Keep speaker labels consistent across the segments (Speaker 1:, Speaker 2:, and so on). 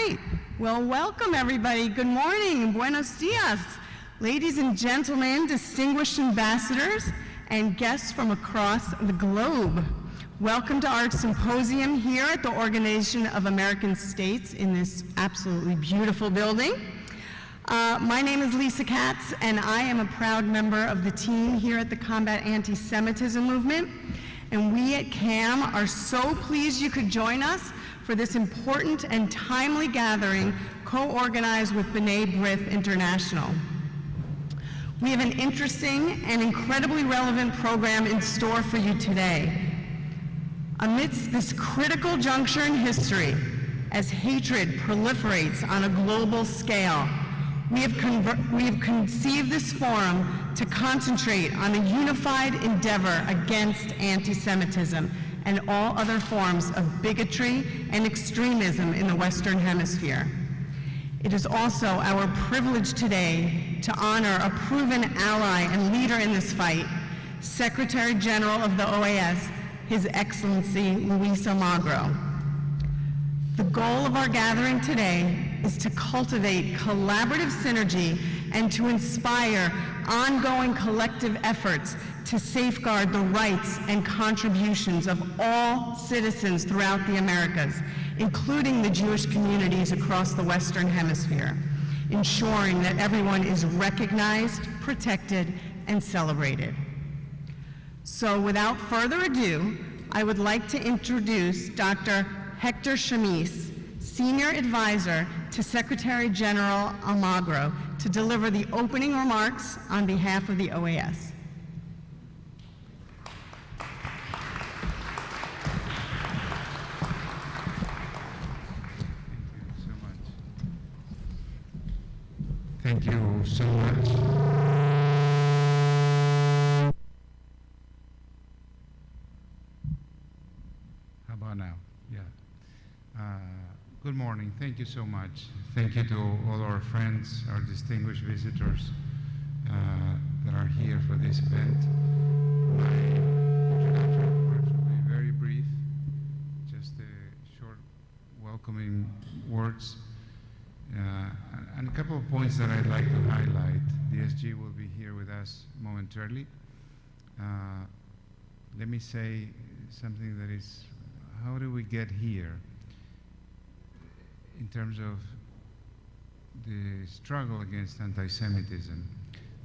Speaker 1: right. Well, welcome everybody. Good morning. Buenos dias. Ladies and gentlemen, distinguished ambassadors, and guests from across the globe. Welcome to our symposium here at the Organization of American States in this absolutely beautiful building. My name is Lisa Katz, and I am a proud member of the team here at the Combat Anti-Semitism Movement. And we at CAM are so pleased you could join us for this important and timely gathering co-organized with B'nai B'rith International. We have an interesting and incredibly relevant program in store for you today. Amidst this critical juncture in history, as hatred proliferates on a global scale, we have conceived this forum to concentrate on a unified endeavor against anti-Semitism and all other forms of bigotry and extremism in the Western Hemisphere. It is also our privilege today to honor a proven ally and leader in this fight, Secretary General of the OAS, His Excellency Luis Almagro. The goal of our gathering today is to cultivate collaborative synergy and to inspire ongoing collective efforts to safeguard the rights and contributions of all citizens throughout the Americas, including the Jewish communities across the Western Hemisphere, ensuring that everyone is recognized, protected, and celebrated. So without further ado, I would like to introduce Dr. Hector Chamis, Senior Advisor to Secretary General Almagro, to deliver the opening remarks on behalf of the OAS.
Speaker 2: Thank you so much. How about now? Yeah. Good morning. Thank you so much. Thank you to all our friends, our distinguished visitors that are here for this event. My introductory remarks will be very brief, just short welcoming words. And a couple of points that I'd like to highlight. The SG will be here with us momentarily. Let me say something that is, how do we get here in terms of the struggle against anti-Semitism?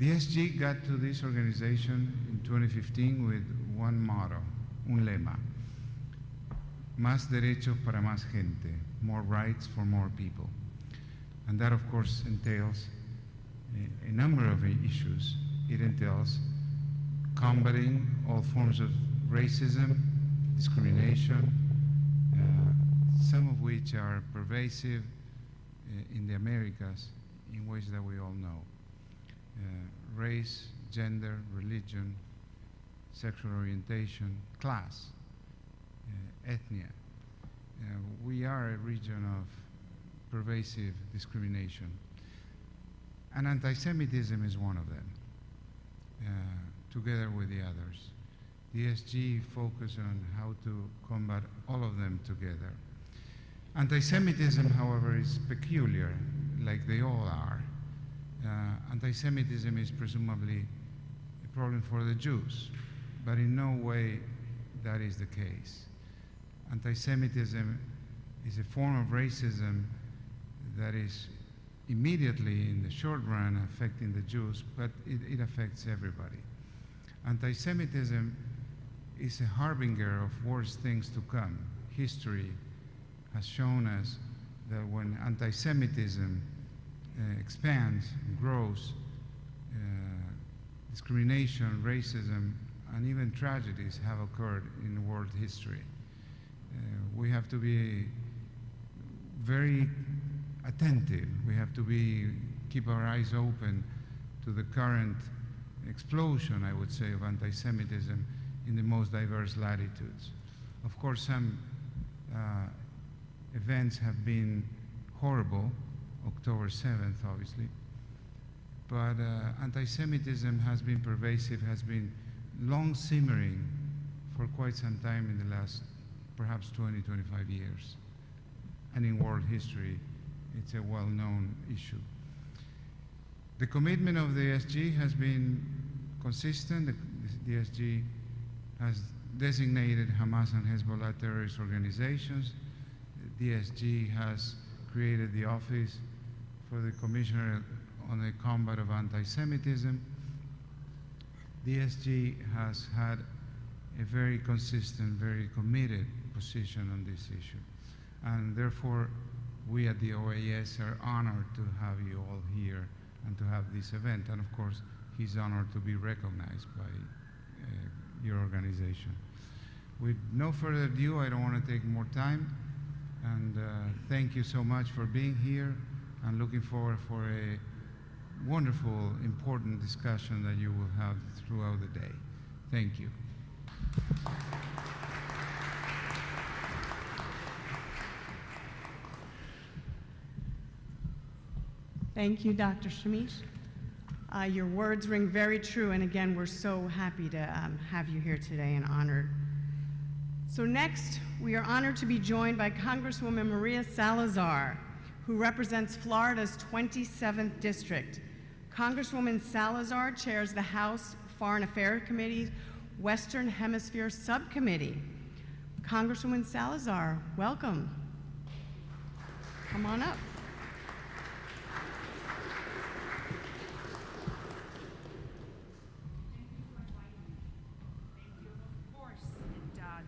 Speaker 2: The SG got to this organization in 2015 with one motto, un lema, más derechos para más gente, more rights for more people. And that, of course, entails a number of issues. It entails combating all forms of racism, discrimination, some of which are pervasive in the Americas in ways that we all know. Race, gender, religion, sexual orientation, class, ethnia. We are a region of pervasive discrimination. And anti-Semitism is one of them, together with the others. The SG focus on how to combat all of them together. Anti-Semitism, however, is peculiar, like they all are. Anti-Semitism is presumably a problem for the Jews, but in no way that is the case. Anti-Semitism is a form of racism that is immediately, in the short run, affecting the Jews, but it affects everybody. Anti-Semitism is a harbinger of worse things to come. History has shown us that when anti-Semitism expands and grows, discrimination, racism, and even tragedies have occurred in world history. We have to be very attentive. We have to keep our eyes open to the current explosion, I would say, of anti-Semitism in the most diverse latitudes. Of course, some events have been horrible, October 7th, obviously, but anti-Semitism has been pervasive, has been long simmering for quite some time in the last perhaps 20, 25 years. And in world history, it's a well-known issue. The commitment of the SG has been consistent. The SG has designated Hamas and Hezbollah terrorist organizations. The SG has created the Office for the Commissioner on the Combat of Anti-Semitism. The SG has had a very consistent, very committed position on this issue. And therefore, we at the OAS are honored to have you all here and to have this event. And of course, he's honored to be recognized by your organization. With no further ado, I don't want to take more time. And thank you so much for being here, and looking forward for a wonderful, important discussion that you will have throughout the day. Thank you.
Speaker 1: Thank you, Dr. Shamish. Your words ring very true, and again, we're so happy to have you here today and honored. So next, we are honored to be joined by Congresswoman Maria Salazar, who represents Florida's 27th District. Congresswoman Salazar chairs the House Foreign Affairs Committee's Western Hemisphere Subcommittee. Congresswoman Salazar, welcome. Come on up.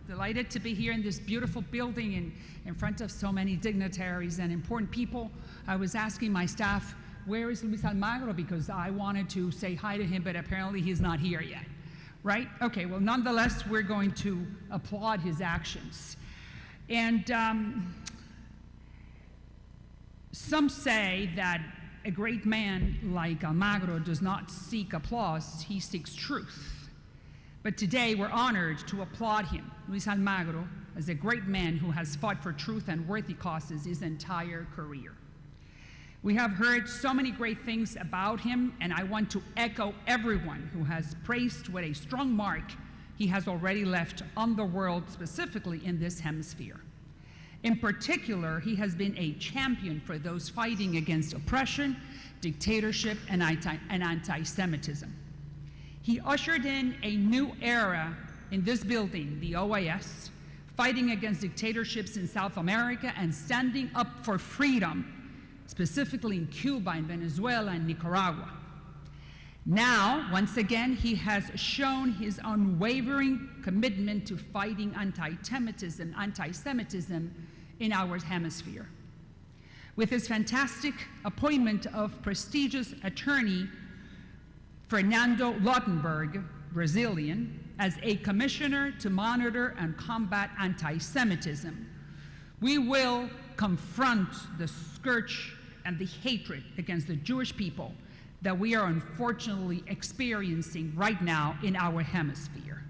Speaker 3: Delighted to be here in this beautiful building in front of so many dignitaries and important people. I was asking my staff, where is Luis Almagro? Because I wanted to say hi to him, but apparently he's not here yet, right? Okay, well, nonetheless, we're going to applaud his actions. And some say that a great man like Almagro does not seek applause, he seeks truth. But today, we're honored to applaud him, Luis Almagro, as a great man who has fought for truth and worthy causes his entire career. We have heard so many great things about him, and I want to echo everyone who has praised what a strong mark he has already left on the world, specifically in this hemisphere. In particular, he has been a champion for those fighting against oppression, dictatorship, and anti-Semitism. He ushered in a new era in this building, the OAS, fighting against dictatorships in South America and standing up for freedom, specifically in Cuba and Venezuela and Nicaragua. Now, once again, he has shown his unwavering commitment to fighting anti-Semitism in our hemisphere. With his fantastic appointment of prestigious attorney Fernando Lautenberg, Brazilian, as a commissioner to monitor and combat anti-Semitism, we will confront the scourge and the hatred against the Jewish people that we are unfortunately experiencing right now in our hemisphere.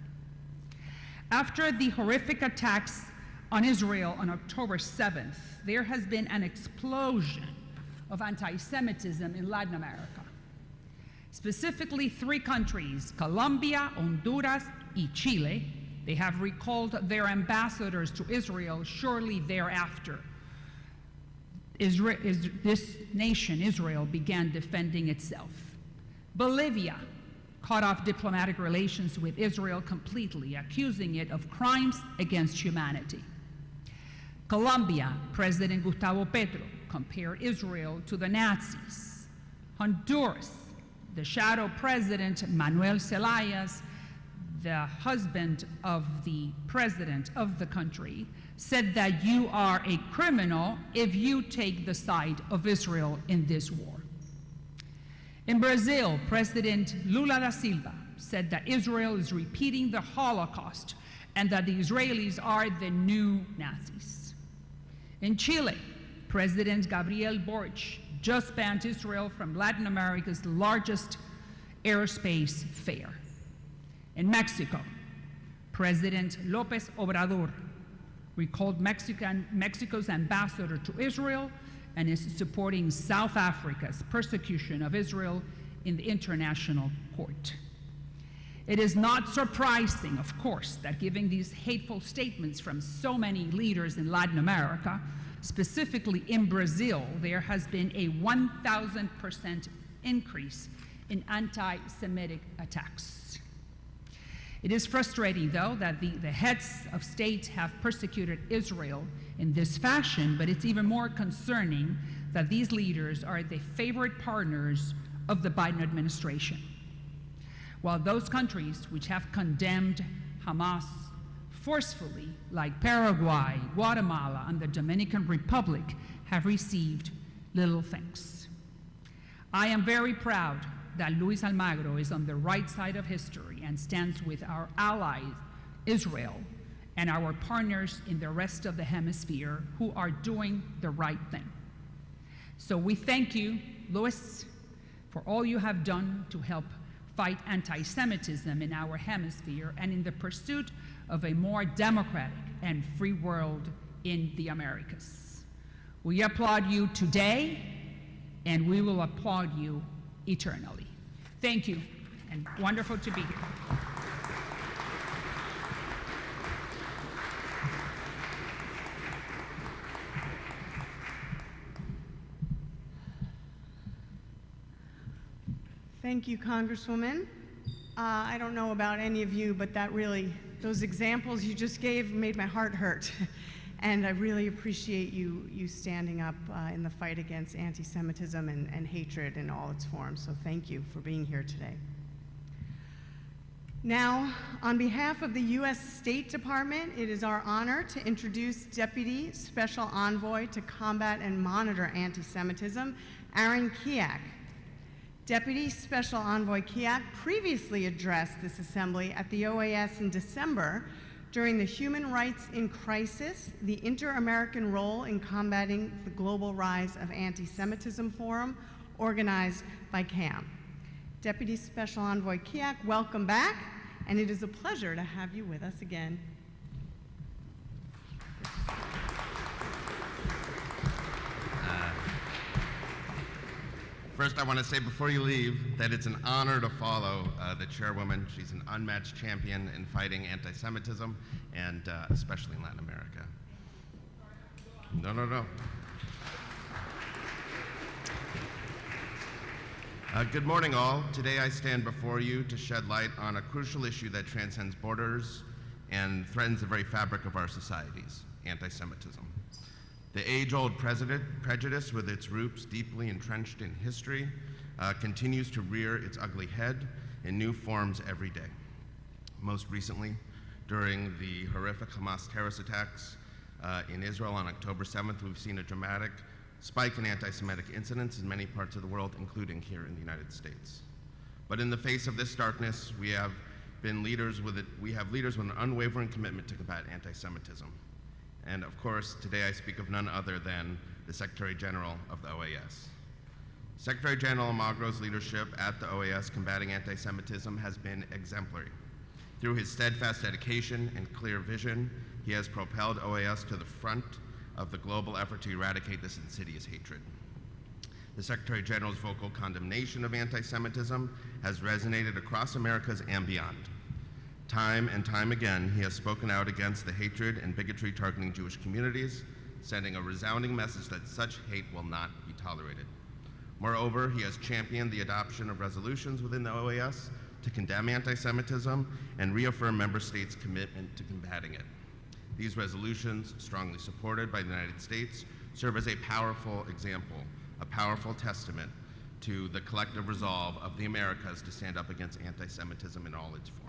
Speaker 3: After the horrific attacks on Israel on October 7th, there has been an explosion of anti-Semitism in Latin America. Specifically, 3 countries, Colombia, Honduras, and Chile, they have recalled their ambassadors to Israel shortly thereafter. This nation, Israel, began defending itself. Bolivia cut off diplomatic relations with Israel completely, accusing it of crimes against humanity. Colombia, President Gustavo Petro compared Israel to the Nazis. Honduras, the shadow president Manuel Zelaya, the husband of the president of the country, said that you are a criminal if you take the side of Israel in this war. In Brazil, President Lula da Silva said that Israel is repeating the Holocaust and that the Israelis are the new Nazis. In Chile, President Gabriel Boric just banned Israel from Latin America's largest airspace fair. In Mexico, President López Obrador recalled Mexico's ambassador to Israel and is supporting South Africa's persecution of Israel in the International Court. It is not surprising, of course, that given these hateful statements from so many leaders in Latin America, Specifically in Brazil, there has been a 1,000% increase in anti-Semitic attacks. It is frustrating, though, that the heads of state have persecuted Israel in this fashion, but it's even more concerning that these leaders are the favorite partners of the Biden administration. While those countries which have condemned Hamas forcefully, like Paraguay, Guatemala, and the Dominican Republic, have received little thanks. I am very proud that Luis Almagro is on the right side of history and stands with our allies, Israel, and our partners in the rest of the hemisphere who are doing the right thing. So we thank you, Luis, for all you have done to help fight anti-Semitism in our hemisphere and in the pursuit of a more democratic and free world in the Americas. We applaud you today, and we will applaud you eternally. Thank you, and wonderful to be here.
Speaker 1: Thank you, Congresswoman. I don't know about any of you, but those examples you just gave made my heart hurt. And I really appreciate you standing up in the fight against anti-Semitism and hatred in all its forms. So thank you for being here today. Now, on behalf of the U.S. State Department, it is our honor to introduce Deputy Special Envoy to Combat and Monitor Anti-Semitism, Aaron Kiak. Deputy Special Envoy Kiak previously addressed this assembly at the OAS in December during the Human Rights in Crisis, the Inter-American Role in Combating the Global Rise of Anti-Semitism Forum, organized by CAM. Deputy Special Envoy Kiak, welcome back, and it is a pleasure to have you with us again.
Speaker 4: First, I want to say before you leave that it's an honor to follow the chairwoman. She's an unmatched champion in fighting anti-Semitism, and especially in Latin America. No. Good morning, all. Today I stand before you to shed light on a crucial issue that transcends borders and threatens the very fabric of our societies, anti-Semitism. The age-old prejudice, with its roots deeply entrenched in history, continues to rear its ugly head in new forms every day. Most recently, during the horrific Hamas terrorist attacks in Israel on October 7th, we've seen a dramatic spike in anti-Semitic incidents in many parts of the world, including here in the United States. But in the face of this darkness, we have leaders with an unwavering commitment to combat anti-Semitism. And of course, today I speak of none other than the Secretary General of the OAS. Secretary General Almagro's leadership at the OAS combating anti-Semitism has been exemplary. Through his steadfast dedication and clear vision, he has propelled OAS to the front of the global effort to eradicate this insidious hatred. The Secretary General's vocal condemnation of anti-Semitism has resonated across Americas and beyond. Time and time again, he has spoken out against the hatred and bigotry targeting Jewish communities, sending a resounding message that such hate will not be tolerated. Moreover, he has championed the adoption of resolutions within the OAS to condemn anti-Semitism and reaffirm member states' commitment to combating it. These resolutions, strongly supported by the United States, serve as a powerful example, a powerful testament to the collective resolve of the Americas to stand up against anti-Semitism in all its forms.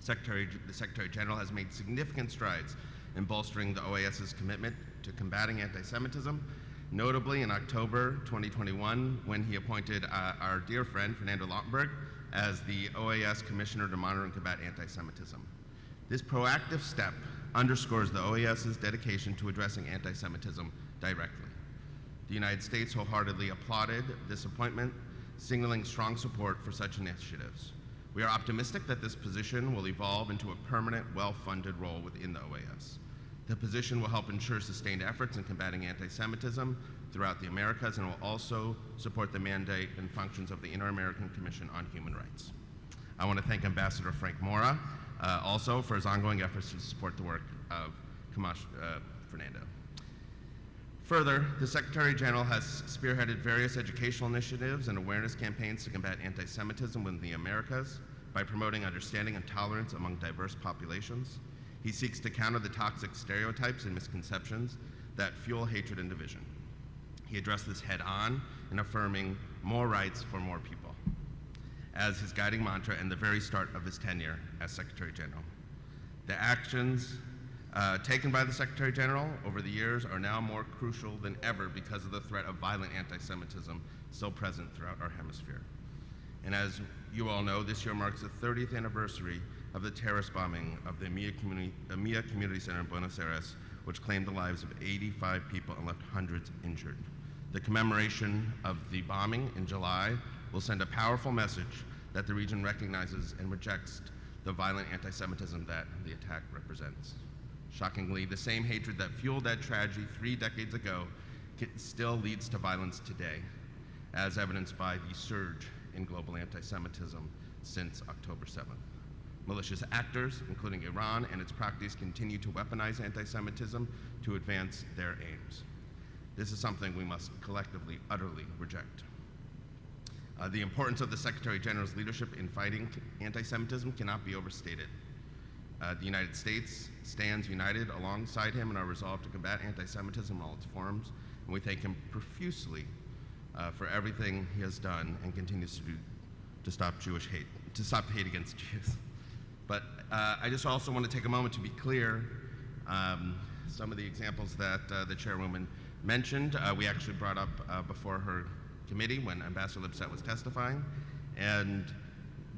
Speaker 4: The Secretary General has made significant strides in bolstering the OAS's commitment to combating anti-Semitism, notably in October 2021, when he appointed our dear friend, Fernando Lautenberg, as the OAS Commissioner to Monitor and Combat Anti-Semitism. This proactive step underscores the OAS's dedication to addressing anti-Semitism directly. The United States wholeheartedly applauded this appointment, signaling strong support for such initiatives. We are optimistic that this position will evolve into a permanent, well-funded role within the OAS. The position will help ensure sustained efforts in combating anti-Semitism throughout the Americas and will also support the mandate and functions of the Inter-American Commission on Human Rights. I want to thank Ambassador Frank Mora also for his ongoing efforts to support the work of Fernando. Further, the Secretary General has spearheaded various educational initiatives and awareness campaigns to combat anti-Semitism within the Americas by promoting understanding and tolerance among diverse populations. He seeks to counter the toxic stereotypes and misconceptions that fuel hatred and division. He addressed this head-on in affirming more rights for more people as his guiding mantra and the very start of his tenure as Secretary General. The actions taken by the Secretary General over the years are now more crucial than ever because of the threat of violent anti-Semitism still present throughout our hemisphere. And as you all know, this year marks the 30th anniversary of the terrorist bombing of the EMEA Community Center in Buenos Aires, which claimed the lives of 85 people and left hundreds injured. The commemoration of the bombing in July will send a powerful message that the region recognizes and rejects the violent anti-Semitism that the attack represents. Shockingly, the same hatred that fueled that tragedy 3 decades ago still leads to violence today, as evidenced by the surge in global anti-Semitism since October 7th. Malicious actors, including Iran and its proxies, continue to weaponize anti-Semitism to advance their aims. This is something we must collectively, utterly reject. The importance of the Secretary General's leadership in fighting anti-Semitism cannot be overstated. The United States stands united alongside him in our resolve to combat anti-Semitism in all its forms, and we thank him profusely for everything he has done and continues to do to stop hate against Jews. But I just also want to take a moment to be clear. Some of the examples that the chairwoman mentioned, we actually brought up before her committee when Ambassador Lipset was testifying, and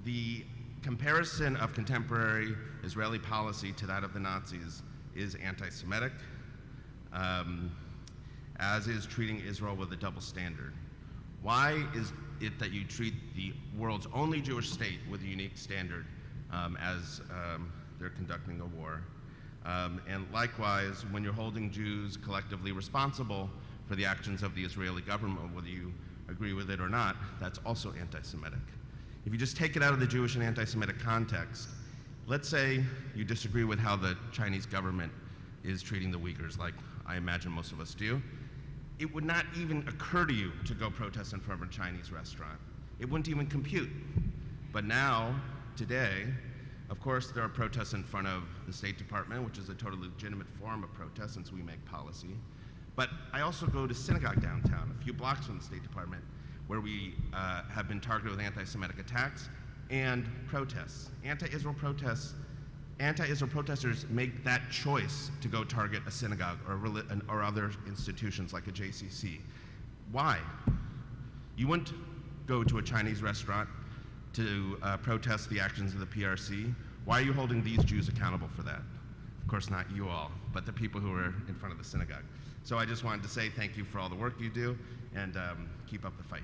Speaker 4: the comparison of contemporary Israeli policy to that of the Nazis is anti-Semitic, as is treating Israel with a double standard. Why is it that you treat the world's only Jewish state with a unique standard as they're conducting a war? And likewise, when you're holding Jews collectively responsible for the actions of the Israeli government, whether you agree with it or not, that's also anti-Semitic. If you just take it out of the Jewish and anti-Semitic context, let's say you disagree with how the Chinese government is treating the Uyghurs, like I imagine most of us do. It would not even occur to you to go protest in front of a Chinese restaurant. It wouldn't even compute. But now, today, of course, there are protests in front of the State Department, which is a totally legitimate form of protest since we make policy. But I also go to synagogue downtown, a few blocks from the State Department, where we have been targeted with anti-Semitic attacks and protests. Anti-Israel protesters make that choice to go target a synagogue or other institutions like a JCC. Why? You wouldn't go to a Chinese restaurant to protest the actions of the PRC. Why are you holding these Jews accountable for that? Of course, not you all, but the people who are in front of the synagogue. So I just wanted to say thank you for all the work you do, and keep up the fight.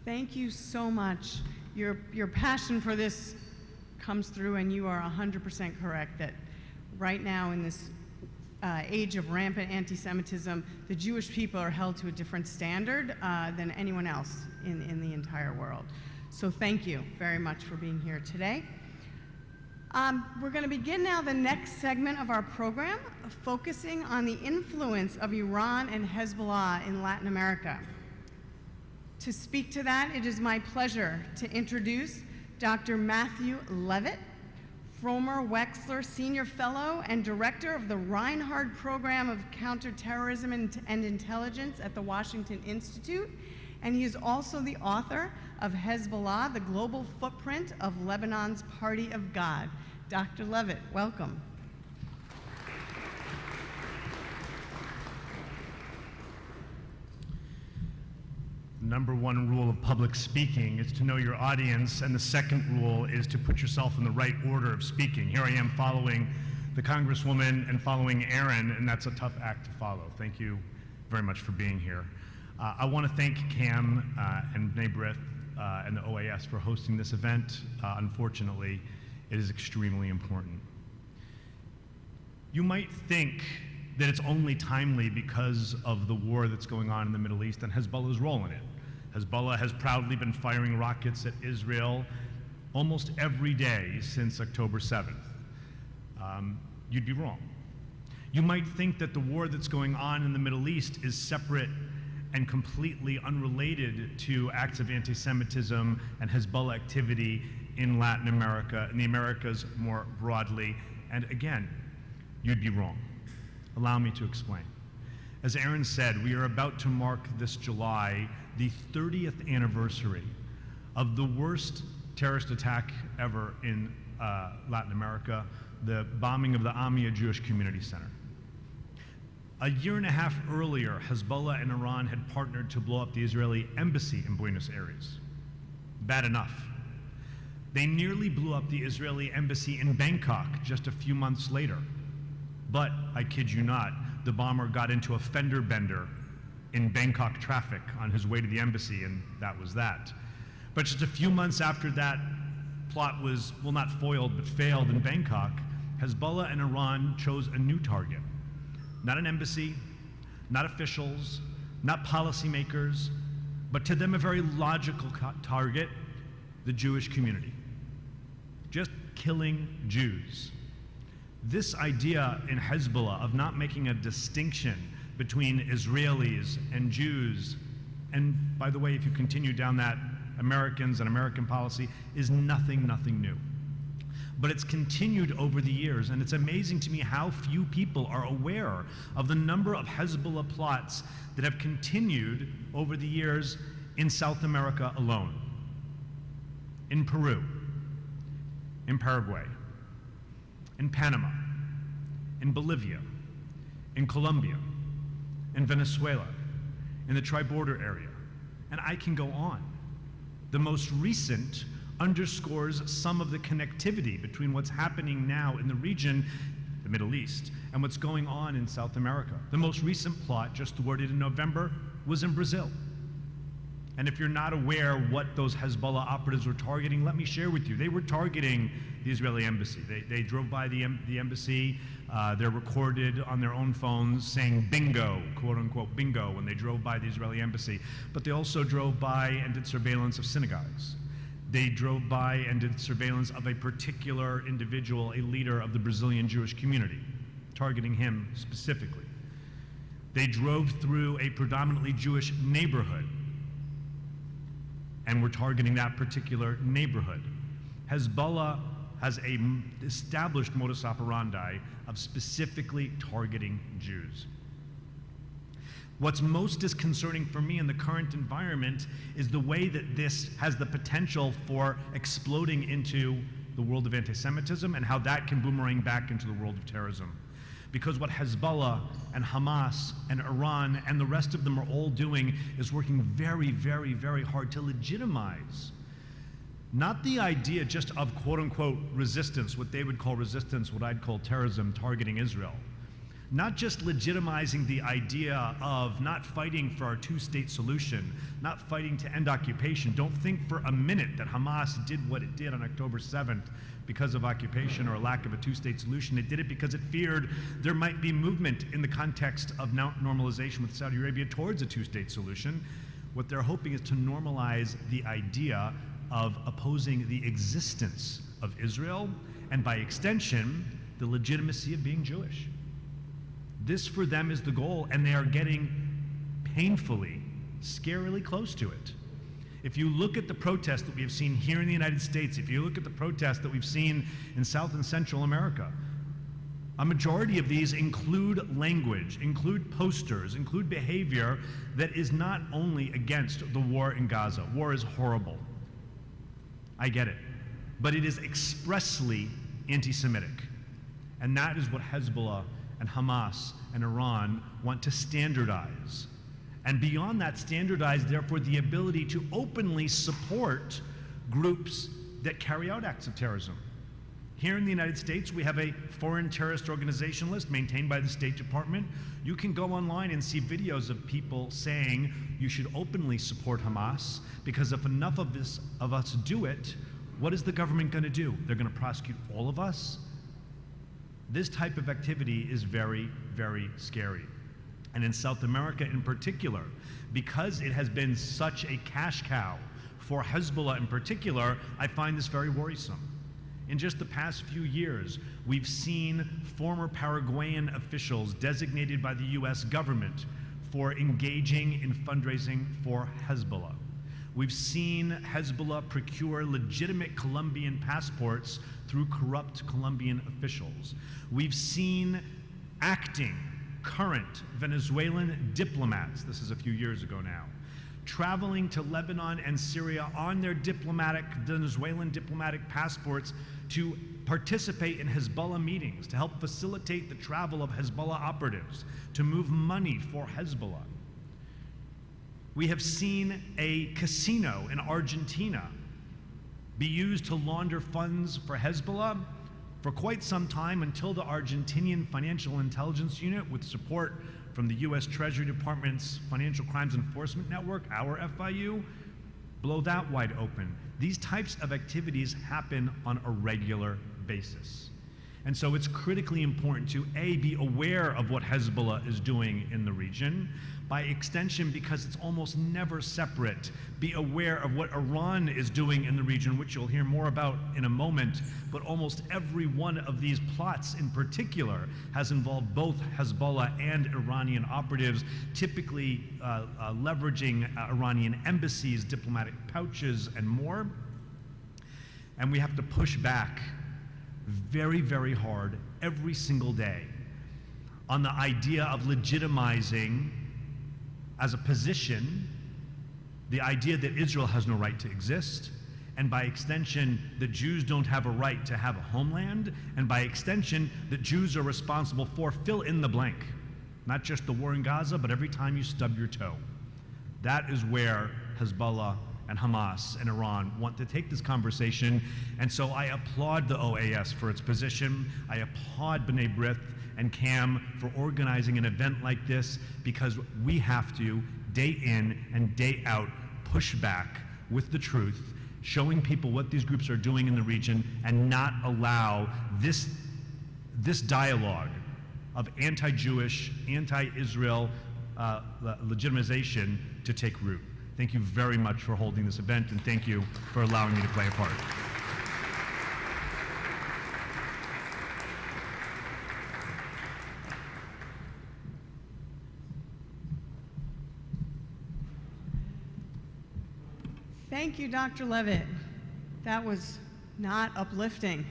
Speaker 1: Thank you so much. Your passion for this comes through, and you are 100% correct that right now in this age of rampant anti-Semitism, the Jewish people are held to a different standard than anyone else in the entire world. So thank you very much for being here today. We're going to begin now the next segment of our program, focusing on the influence of Iran and Hezbollah in Latin America. To speak to that, it is my pleasure to introduce Dr. Matthew Levitt, Fromer Wexler Senior Fellow and Director of the Reinhard Program of Counterterrorism and Intelligence at the Washington Institute, and he is also the author of Hezbollah, the Global Footprint of Lebanon's Party of God. Dr. Levitt, welcome.
Speaker 5: Number one rule of public speaking is to know your audience, and the second rule is to put yourself in the right order of speaking. Here I am following the Congresswoman and following Aaron, and that's a tough act to follow. Thank you very much for being here. I want to thank CAM and B'nai B'rith and the OAS for hosting this event. Unfortunately, it is extremely important. You might think that it's only timely because of the war that's going on in the Middle East and Hezbollah's role in it. Hezbollah has proudly been firing rockets at Israel almost every day since October 7th. You'd be wrong. You might think that the war that's going on in the Middle East is separate and completely unrelated to acts of anti-Semitism and Hezbollah activity in Latin America and the Americas more broadly. And again, you'd be wrong. Allow me to explain. As Aaron said, we are about to mark this July the 30th anniversary of the worst terrorist attack ever in Latin America, the bombing of the Amia Jewish Community Center. A year and a half earlier, Hezbollah and Iran had partnered to blow up the Israeli embassy in Buenos Aires. Bad enough. They nearly blew up the Israeli embassy in Bangkok just a few months later. But, I kid you not, the bomber got into a fender bender in Bangkok traffic on his way to the embassy, and that was that. But just a few months after that plot was, well, not foiled, but failed in Bangkok, Hezbollah and Iran chose a new target. Not an embassy, not officials, not policymakers, but to them a very logical target, the Jewish community. Just killing Jews. This idea in Hezbollah of not making a distinction between Israelis and Jews, and by the way, if you continue down that, Americans and American policy, is nothing new. But it's continued over the years, and it's amazing to me how few people are aware of the number of Hezbollah plots that have continued over the years in South America alone. In Peru, in Paraguay, in Panama, in Bolivia, in Colombia, in Venezuela, in the tri-border area, and I can go on. The most recent underscores some of the connectivity between what's happening now in the region, the Middle East, and what's going on in South America. The most recent plot, just thwarted in November, was in Brazil. And if you're not aware what those Hezbollah operatives were targeting, let me share with you. They were targeting the Israeli embassy. They drove by the embassy. They're recorded on their own phones saying bingo, quote unquote bingo, when they drove by the Israeli embassy. But they also drove by and did surveillance of synagogues. They drove by and did surveillance of a particular individual, a leader of the Brazilian Jewish community, targeting him specifically. They drove through a predominantly Jewish neighborhood and were targeting that particular neighborhood. Hezbollah has an established modus operandi of specifically targeting Jews. What's most disconcerting for me in the current environment is the way that this has the potential for exploding into the world of anti-Semitism and how that can boomerang back into the world of terrorism. Because what Hezbollah and Hamas and Iran and the rest of them are all doing is working very hard to legitimize not the idea just of quote-unquote resistance, what they would call resistance, what I'd call terrorism targeting Israel. Not just legitimizing the idea of not fighting for our two-state solution, not fighting to end occupation. Don't think for a minute that Hamas did what it did on October 7th because of occupation or a lack of a two-state solution. It did it because it feared there might be movement in the context of normalization with Saudi Arabia towards a two-state solution. What they're hoping is to normalize the idea of opposing the existence of Israel and by extension, the legitimacy of being Jewish. This for them is the goal, and they are getting painfully, scarily close to it. If you look at the protests that we have seen here in the United States, if you look at the protests that we've seen in South and Central America, a majority of these include language, include posters, include behavior that is not only against the war in Gaza. War is horrible. I get it. But it is expressly anti-Semitic. And that is what Hezbollah and Hamas and Iran want to standardize. And beyond that, standardize, therefore, the ability to openly support groups that carry out acts of terrorism. Here in the United States, we have a foreign terrorist organization list maintained by the State Department. You can go online and see videos of people saying you should openly support Hamas, because if enough of us do it, what is the government going to do? They're going to prosecute all of us? This type of activity is very, very scary. And in South America in particular, because it has been such a cash cow for Hezbollah in particular, I find this very worrisome. In just the past few years, we've seen former Paraguayan officials designated by the US government for engaging in fundraising for Hezbollah. We've seen Hezbollah procure legitimate Colombian passports through corrupt Colombian officials. We've seen acting current Venezuelan diplomats, this is a few years ago now, traveling to Lebanon and Syria on their Venezuelan diplomatic passports to participate in Hezbollah meetings, to help facilitate the travel of Hezbollah operatives, to move money for Hezbollah. We have seen a casino in Argentina be used to launder funds for Hezbollah for quite some time, until the Argentinian Financial Intelligence Unit, with support from the US Treasury Department's Financial Crimes Enforcement Network, our FIU, blow that wide open. These types of activities happen on a regular basis. And so it's critically important to A, be aware of what Hezbollah is doing in the region. By extension, because it's almost never separate, be aware of what Iran is doing in the region, which you'll hear more about in a moment. But almost every one of these plots in particular has involved both Hezbollah and Iranian operatives, typically leveraging Iranian embassies, diplomatic pouches, and more. And we have to push back very, very hard every single day on the idea of legitimizing as a position the idea that Israel has no right to exist, and by extension that Jews don't have a right to have a homeland, and by extension that Jews are responsible for fill in the blank, not just the war in Gaza, but every time you stub your toe. That is where Hezbollah and Hamas and Iran want to take this conversation. And so I applaud the OAS for its position. I applaud B'nai B'rith and CAM for organizing an event like this, because we have to, day in and day out, push back with the truth, showing people what these groups are doing in the region, and not allow this dialogue of anti-Jewish, anti-Israel legitimization to take root. Thank you very much for holding this event, and thank you for allowing me to play a part.
Speaker 1: Thank you, Dr. Levitt. That was not uplifting,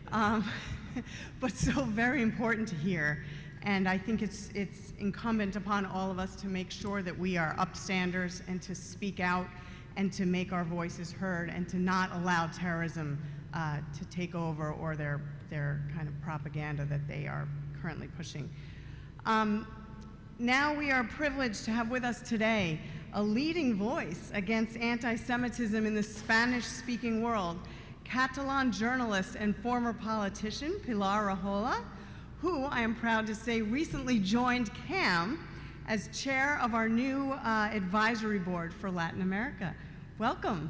Speaker 1: but so very important to hear. And I think it's incumbent upon all of us to make sure that we are upstanders and to speak out and to make our voices heard and to not allow terrorism to take over, or their kind of propaganda that they are currently pushing. Now we are privileged to have with us today a leading voice against anti-Semitism in the Spanish-speaking world, Catalan journalist and former politician Pilar Rahola, who, I am proud to say, recently joined CAM as chair of our new advisory board for Latin America. Welcome.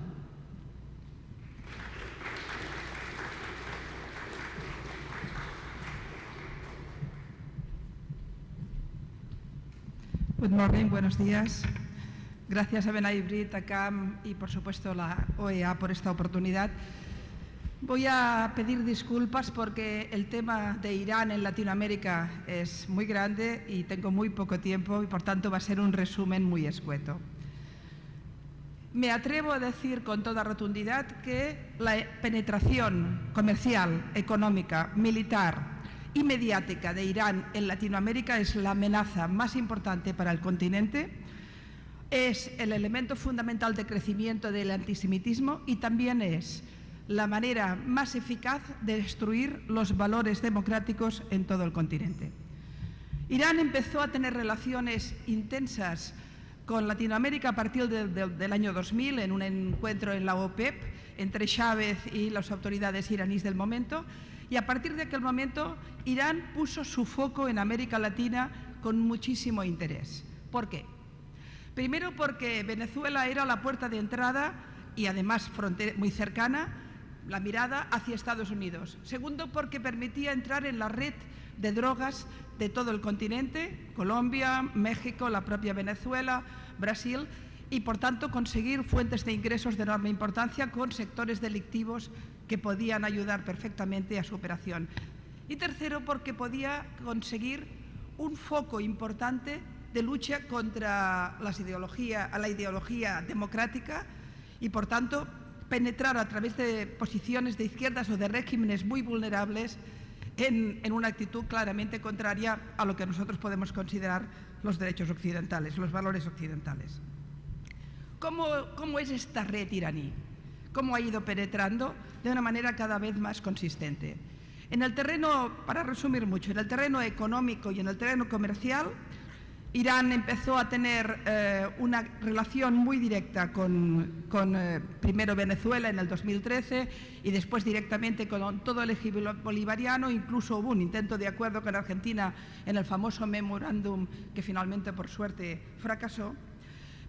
Speaker 6: Good morning, buenos días. Gracias a B'nai B'rith, a CAM y por supuesto la OEA por esta oportunidad. Voy a pedir disculpas porque el tema de Irán en Latinoamérica es muy grande y tengo muy poco tiempo, y por tanto va a ser un resumen muy escueto. Me atrevo a decir con toda rotundidad que la penetración comercial, económica, militar y mediática de Irán en Latinoamérica es la amenaza más importante para el continente, es el elemento fundamental de crecimiento del antisemitismo y también es la manera más eficaz de destruir los valores democráticos en todo el continente. Irán empezó a tener relaciones intensas con Latinoamérica a partir del año 2000 en un encuentro en la OPEP entre Chávez y las autoridades iraníes del momento, y a partir de aquel momento Irán puso su foco en América Latina con muchísimo interés. ¿Por qué? Primero porque Venezuela era la puerta de entrada y además muy cercana la mirada hacia Estados Unidos. Segundo, porque permitía entrar en la red de drogas de todo el continente, Colombia, México, la propia Venezuela, Brasil, y por tanto conseguir fuentes de ingresos de enorme importancia con sectores delictivos que podían ayudar perfectamente a su operación. Y tercero, porque podía conseguir un foco importante de lucha contra la ideología democrática y por tanto penetrar a través de posiciones de izquierdas o de regímenes muy vulnerables en una actitud claramente contraria a lo que nosotros podemos considerar los derechos occidentales, los valores occidentales. ¿Cómo es esta red iraní? ¿Cómo ha ido penetrando de una manera cada vez más consistente? En el terreno, para resumir mucho, en el terreno económico y en el terreno comercial, Irán empezó a tener una relación muy directa con primero Venezuela en el 2013 y después directamente con todo el eje bolivariano. Incluso hubo un intento de acuerdo con Argentina en el famoso memorándum que finalmente, por suerte, fracasó.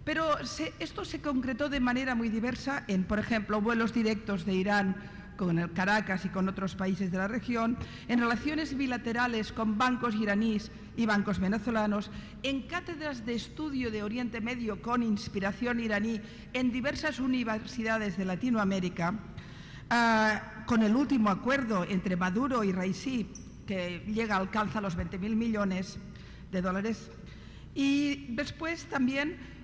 Speaker 6: Pero esto se concretó de manera muy diversa en, por ejemplo, vuelos directos de Irán con el Caracas y con otros países de la región, en relaciones bilaterales con bancos iraníes y bancos venezolanos, en cátedras de estudio de Oriente Medio con inspiración iraní en diversas universidades de Latinoamérica, con el último acuerdo entre Maduro y Raisi, que alcanza los 20.000 millones de dólares, y después también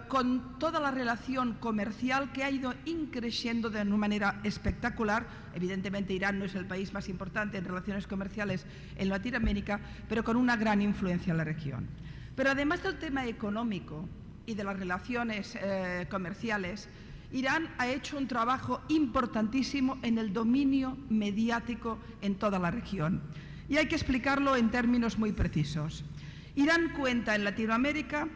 Speaker 6: con toda la relación comercial que ha ido increciendo de una manera espectacular. Evidentemente Irán no es el país más importante en relaciones comerciales en Latinoamérica, pero con una gran influencia en la región. Pero además del tema económico y de las relaciones comerciales, Irán ha hecho un trabajo importantísimo en el dominio mediático en toda la región. Y hay que explicarlo en términos muy precisos. Irán cuenta en Latinoamérica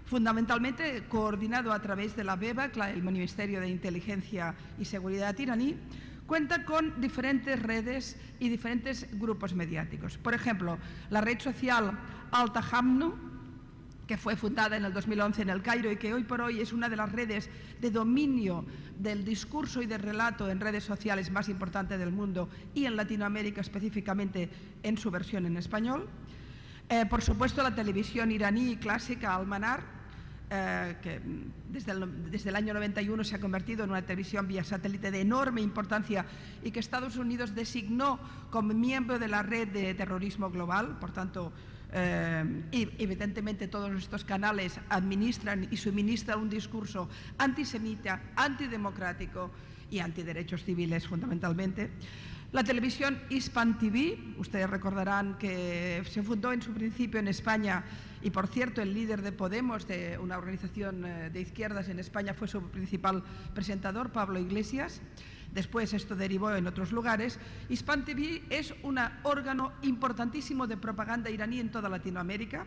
Speaker 6: fundamentalmente coordinado a través de la BEBA, el Ministerio de Inteligencia y Seguridad iraní, cuenta con diferentes redes y diferentes grupos mediáticos. Por ejemplo, la red social Al-Tahamnu, que fue fundada en el 2011 en El Cairo y que hoy por hoy es una de las redes de dominio del discurso y del relato en redes sociales más importante del mundo y en Latinoamérica específicamente en su versión en español. Por supuesto, la televisión iraní clásica Al-Manar, que desde el año 91 se ha convertido en una televisión vía satélite de enorme importancia y que Estados Unidos designó como miembro de la red de terrorismo global. Por tanto, y evidentemente todos estos canales administran y suministran un discurso antisemita, antidemocrático y antiderechos civiles fundamentalmente. La televisión Hispan TV, ustedes recordarán que se fundó en su principio en España y, por cierto, el líder de Podemos, de una organización de izquierdas en España, fue su principal presentador, Pablo Iglesias. Después esto derivó en otros lugares. Hispan TV es un órgano importantísimo de propaganda iraní en toda Latinoamérica,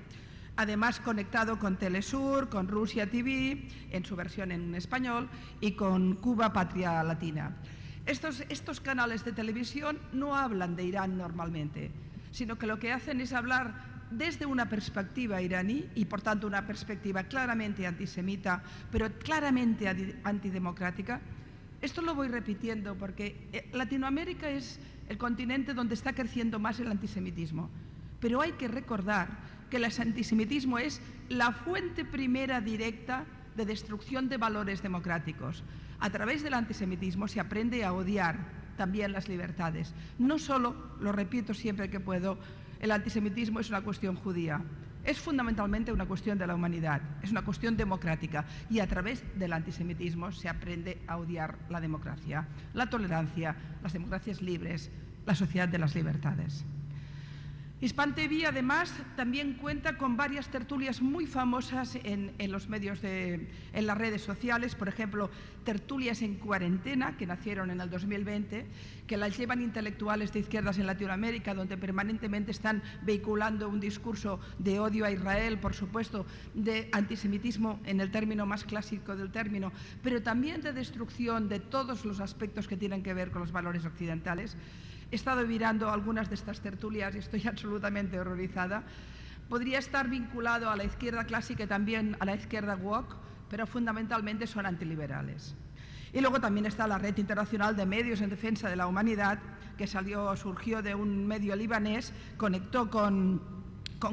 Speaker 6: además conectado con Telesur, con Rusia TV, en su versión en español, y con Cuba Patria Latina. Estos canales de televisión no hablan de Irán normalmente, sino que lo que hacen es hablar desde una perspectiva iraní y, por tanto, una perspectiva claramente antisemita, pero claramente antidemocrática. Esto lo voy repitiendo porque Latinoamérica es el continente donde está creciendo más el antisemitismo, pero hay que recordar que el antisemitismo es la fuente primera directa de destrucción de valores democráticos. A través del antisemitismo se aprende a odiar también las libertades. No solo, lo repito siempre que puedo, el antisemitismo es una cuestión judía, es fundamentalmente una cuestión de la humanidad, es una cuestión democrática y a través del antisemitismo se aprende a odiar la democracia, la tolerancia, las democracias libres, la sociedad de las libertades. Hispan TV, además, también cuenta con varias tertulias muy famosas en los medios, en las redes sociales. Por ejemplo, tertulias en cuarentena, que nacieron en el 2020, que las llevan intelectuales de izquierdas en Latinoamérica, donde permanentemente están vehiculando un discurso de odio a Israel, por supuesto, de antisemitismo en el término más clásico del término, pero también de destrucción de todos los aspectos que tienen que ver con los valores occidentales. He estado mirando algunas de estas tertulias y estoy absolutamente horrorizada. Podría estar vinculado a la izquierda clásica y también a la izquierda woke, pero fundamentalmente son antiliberales. Y luego también está la Red Internacional de Medios en Defensa de la Humanidad, que surgió de un medio libanés, conectó con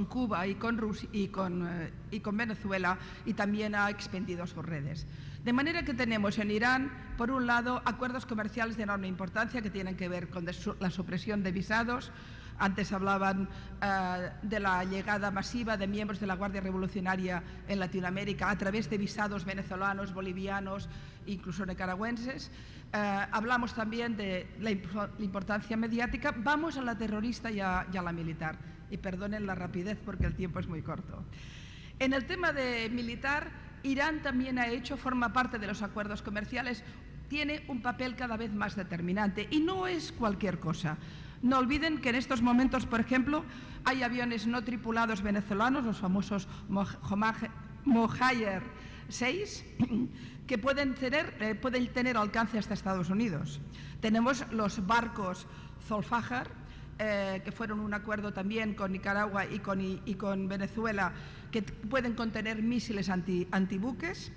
Speaker 6: Cuba y con Rusia y con Venezuela, y también ha expandido sus redes. De manera que tenemos en Irán, por un lado, acuerdos comerciales de enorme importancia que tienen que ver con la supresión de visados. Antes hablaban de la llegada masiva de miembros de la Guardia Revolucionaria en Latinoamérica a través de visados venezolanos, bolivianos, incluso nicaragüenses. Hablamos también de la importancia mediática. Vamos a la terrorista y a la militar. Y perdonen la rapidez porque el tiempo es muy corto. En el tema de militar, Irán también forma parte de los acuerdos comerciales, tiene un papel cada vez más determinante y no es cualquier cosa. No olviden que en estos momentos, por ejemplo, hay aviones no tripulados venezolanos, los famosos Mohajer 6, que pueden tener alcance hasta Estados Unidos. Tenemos los barcos Zolfajar, que fueron un acuerdo también con Nicaragua y con Venezuela, que pueden contener misiles antibuques.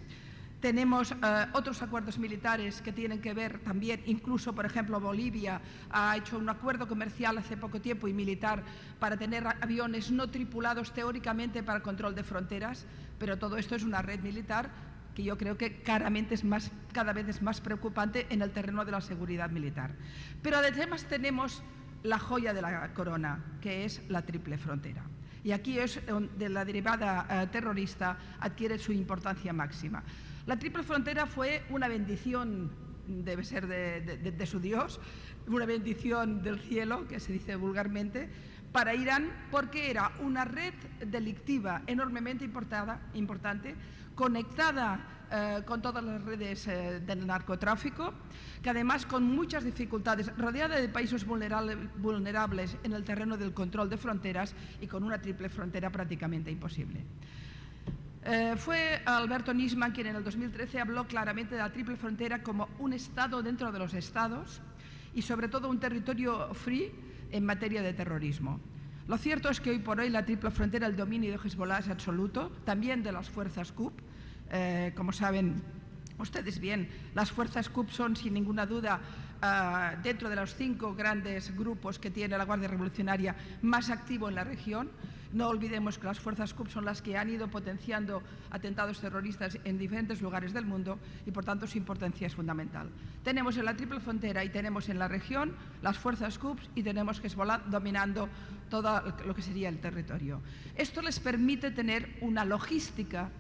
Speaker 6: Tenemos otros acuerdos militares que tienen que ver también, incluso, por ejemplo, Bolivia ha hecho un acuerdo comercial hace poco tiempo y militar para tener aviones no tripulados teóricamente para el control de fronteras, pero todo esto es una red militar que yo creo que cada vez es más preocupante en el terreno de la seguridad militar. Pero además tenemos la joya de la corona, que es la triple frontera. Y aquí es donde la derivada terrorista adquiere su importancia máxima. La triple frontera fue una bendición, debe ser de su Dios, una bendición del cielo, que se dice vulgarmente, para Irán, porque era una red delictiva enormemente importante, conectada con todas las redes del narcotráfico, que además con muchas dificultades, rodeada de países vulnerables en el terreno del control de fronteras y con una triple frontera prácticamente imposible. Fue Alberto Nisman quien en el 2013 habló claramente de la triple frontera como un estado dentro de los estados y sobre todo un territorio free en materia de terrorismo. Lo cierto es que hoy por hoy la triple frontera, el dominio de Hezbollah es absoluto, también de las fuerzas Quds. Como saben ustedes bien, las fuerzas Quds son sin ninguna duda dentro de los 5 grandes grupos que tiene la Guardia Revolucionaria más activo en la región. No olvidemos que las fuerzas Quds son las que han ido potenciando atentados terroristas en diferentes lugares del mundo y por tanto su importancia es fundamental. Tenemos en la triple frontera y tenemos en la región las fuerzas Quds y tenemos Hezbollah dominando todo lo que sería el territorio. Esto les permite tener una logística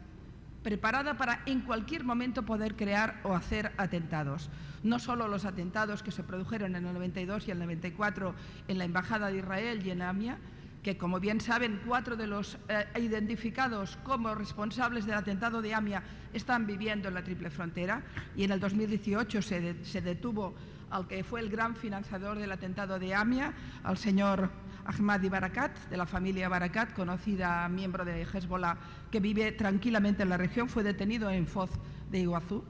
Speaker 6: preparada para en cualquier momento poder crear o hacer atentados. No solo los atentados que se produjeron en el 92 y el 94 en la Embajada de Israel y en Amia, que como bien saben 4 de los identificados como responsables del atentado de Amia están viviendo en la triple frontera, y en el 2018 se detuvo al que fue el gran financiador del atentado de Amia, al señor Ahmadi Barakat, de la familia Barakat, conocida miembro de Hezbollah, que vive tranquilamente en la región, fue detenido en Foz de Iguazú.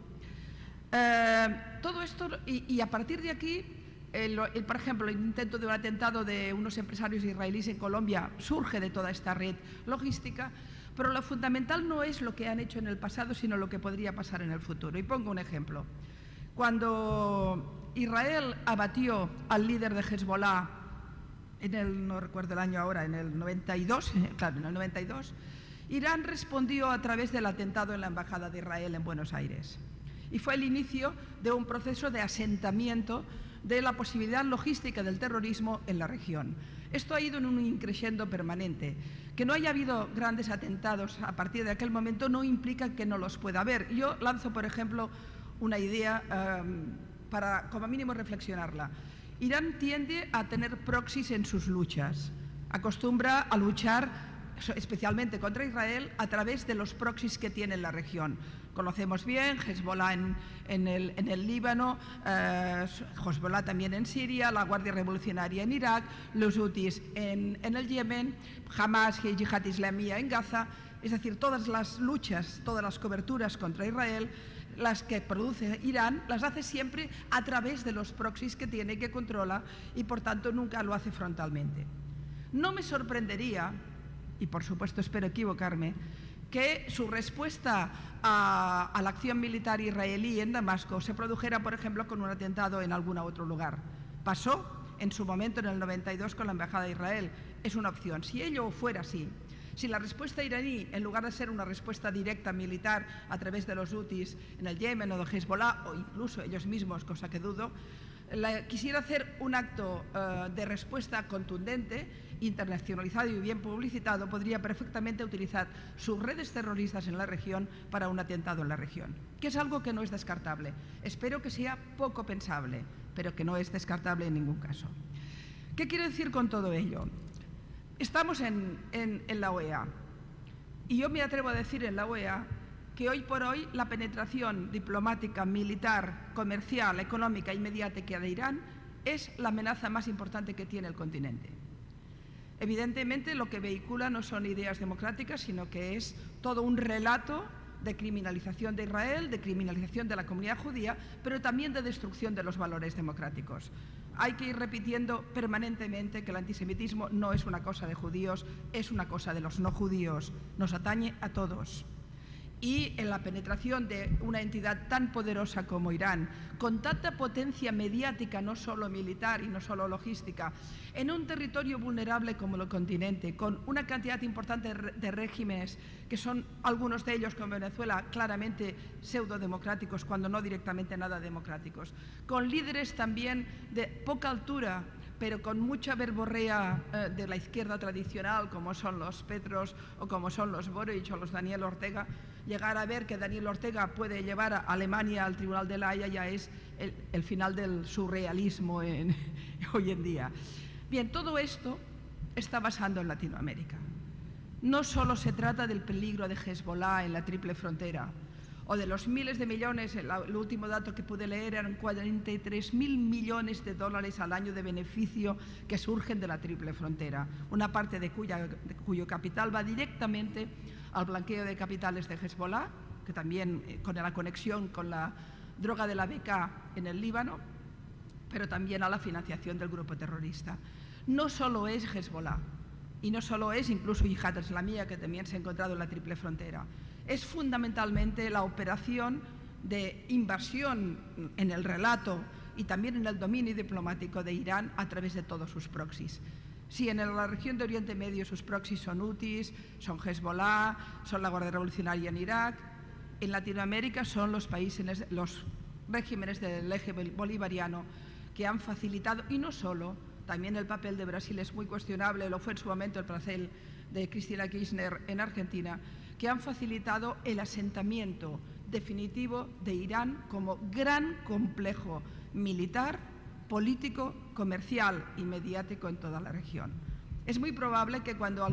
Speaker 6: Todo esto, y a partir de aquí, por ejemplo, el intento de un atentado de unos empresarios israelíes en Colombia surge de toda esta red logística, pero lo fundamental no es lo que han hecho en el pasado, sino lo que podría pasar en el futuro. Y pongo un ejemplo. Cuando Israel abatió al líder de Hezbollah, no recuerdo el año ahora, en el 92, claro, en el 92, Irán respondió a través del atentado en la Embajada de Israel en Buenos Aires. Y fue el inicio de un proceso de asentamiento de la posibilidad logística del terrorismo en la región. Esto ha ido en un increciendo permanente. Que no haya habido grandes atentados a partir de aquel momento no implica que no los pueda haber. Yo lanzo, por ejemplo, una idea para, como mínimo, reflexionarla. Irán tiende a tener proxies en sus luchas. Acostumbra a luchar especialmente contra Israel a través de los proxies que tiene en la región. Conocemos bien Hezbollah en el Líbano, Hezbollah también en Siria, la Guardia Revolucionaria en Irak, los Houthis en el Yemen, Hamas y Yihad Islamía en Gaza. Es decir, todas las luchas, todas las coberturas contra Israel, las que produce Irán, las hace siempre a través de los proxies que tiene y que controla, y por tanto nunca lo hace frontalmente. No me sorprendería, y por supuesto espero equivocarme, que su respuesta a la acción militar israelí en Damasco se produjera, por ejemplo, con un atentado en algún otro lugar. Pasó en su momento en el 92 con la Embajada de Israel. Es una opción. Si ello fuera así, si la respuesta iraní, en lugar de ser una respuesta directa militar a través de los hutis en el Yemen o de Hezbollah, o incluso ellos mismos, cosa que dudo, quisiera hacer un acto de respuesta contundente, internacionalizado y bien publicitado, podría perfectamente utilizar sus redes terroristas en la región para un atentado en la región, que es algo que no es descartable. Espero que sea poco pensable, pero que no es descartable en ningún caso. ¿Qué quiero decir con todo ello? Estamos en la OEA y yo me atrevo a decir en la OEA que hoy por hoy la penetración diplomática, militar, comercial, económica y mediática de Irán es la amenaza más importante que tiene el continente. Evidentemente lo que vehicula no son ideas democráticas, sino que es todo un relato de criminalización de Israel, de criminalización de la comunidad judía, pero también de destrucción de los valores democráticos. Hay que ir repitiendo permanentemente que el antisemitismo no es una cosa de judíos, es una cosa de los no judíos, nos atañe a todos. Y en la penetración de una entidad tan poderosa como Irán, con tanta potencia mediática, no solo militar y no solo logística, en un territorio vulnerable como el continente, con una cantidad importante de regímenes, que son algunos de ellos, como Venezuela, claramente pseudodemocráticos, cuando no directamente nada democráticos, con líderes también de poca altura, pero con mucha verborrea de la izquierda tradicional, como son los Petros o como son los Boric o los Daniel Ortega. Llegar a ver que Daniel Ortega puede llevar a Alemania al Tribunal de la Haya ya es el final del surrealismo hoy en día. Bien, todo esto está basado en Latinoamérica. No solo se trata del peligro de Hezbollah en la triple frontera, o de los miles de millones, el último dato que pude leer eran 43.000 millones de dólares al año de beneficio que surgen de la triple frontera, una parte de cuyo capital va directamente al blanqueo de capitales de Hezbollah, que también con la conexión con la droga de la BK en el Líbano, pero también a la financiación del grupo terrorista. No solo es Hezbollah, y no solo es incluso Yihad Islamía, que también se ha encontrado en la triple frontera. Es fundamentalmente la operación de invasión en el relato y también en el dominio diplomático de Irán a través de todos sus proxies. Si en la región de Oriente Medio sus proxies son hutis, son Hezbollah, son la Guardia Revolucionaria en Irak, en Latinoamérica son los países, los regímenes del eje bolivariano que han facilitado, y no solo, también el papel de Brasil es muy cuestionable, lo fue en su momento el papel de Cristina Kirchner en Argentina, que han facilitado el asentamiento definitivo de Irán como gran complejo militar, político, comercial y mediático en toda la región. Es muy probable que cuando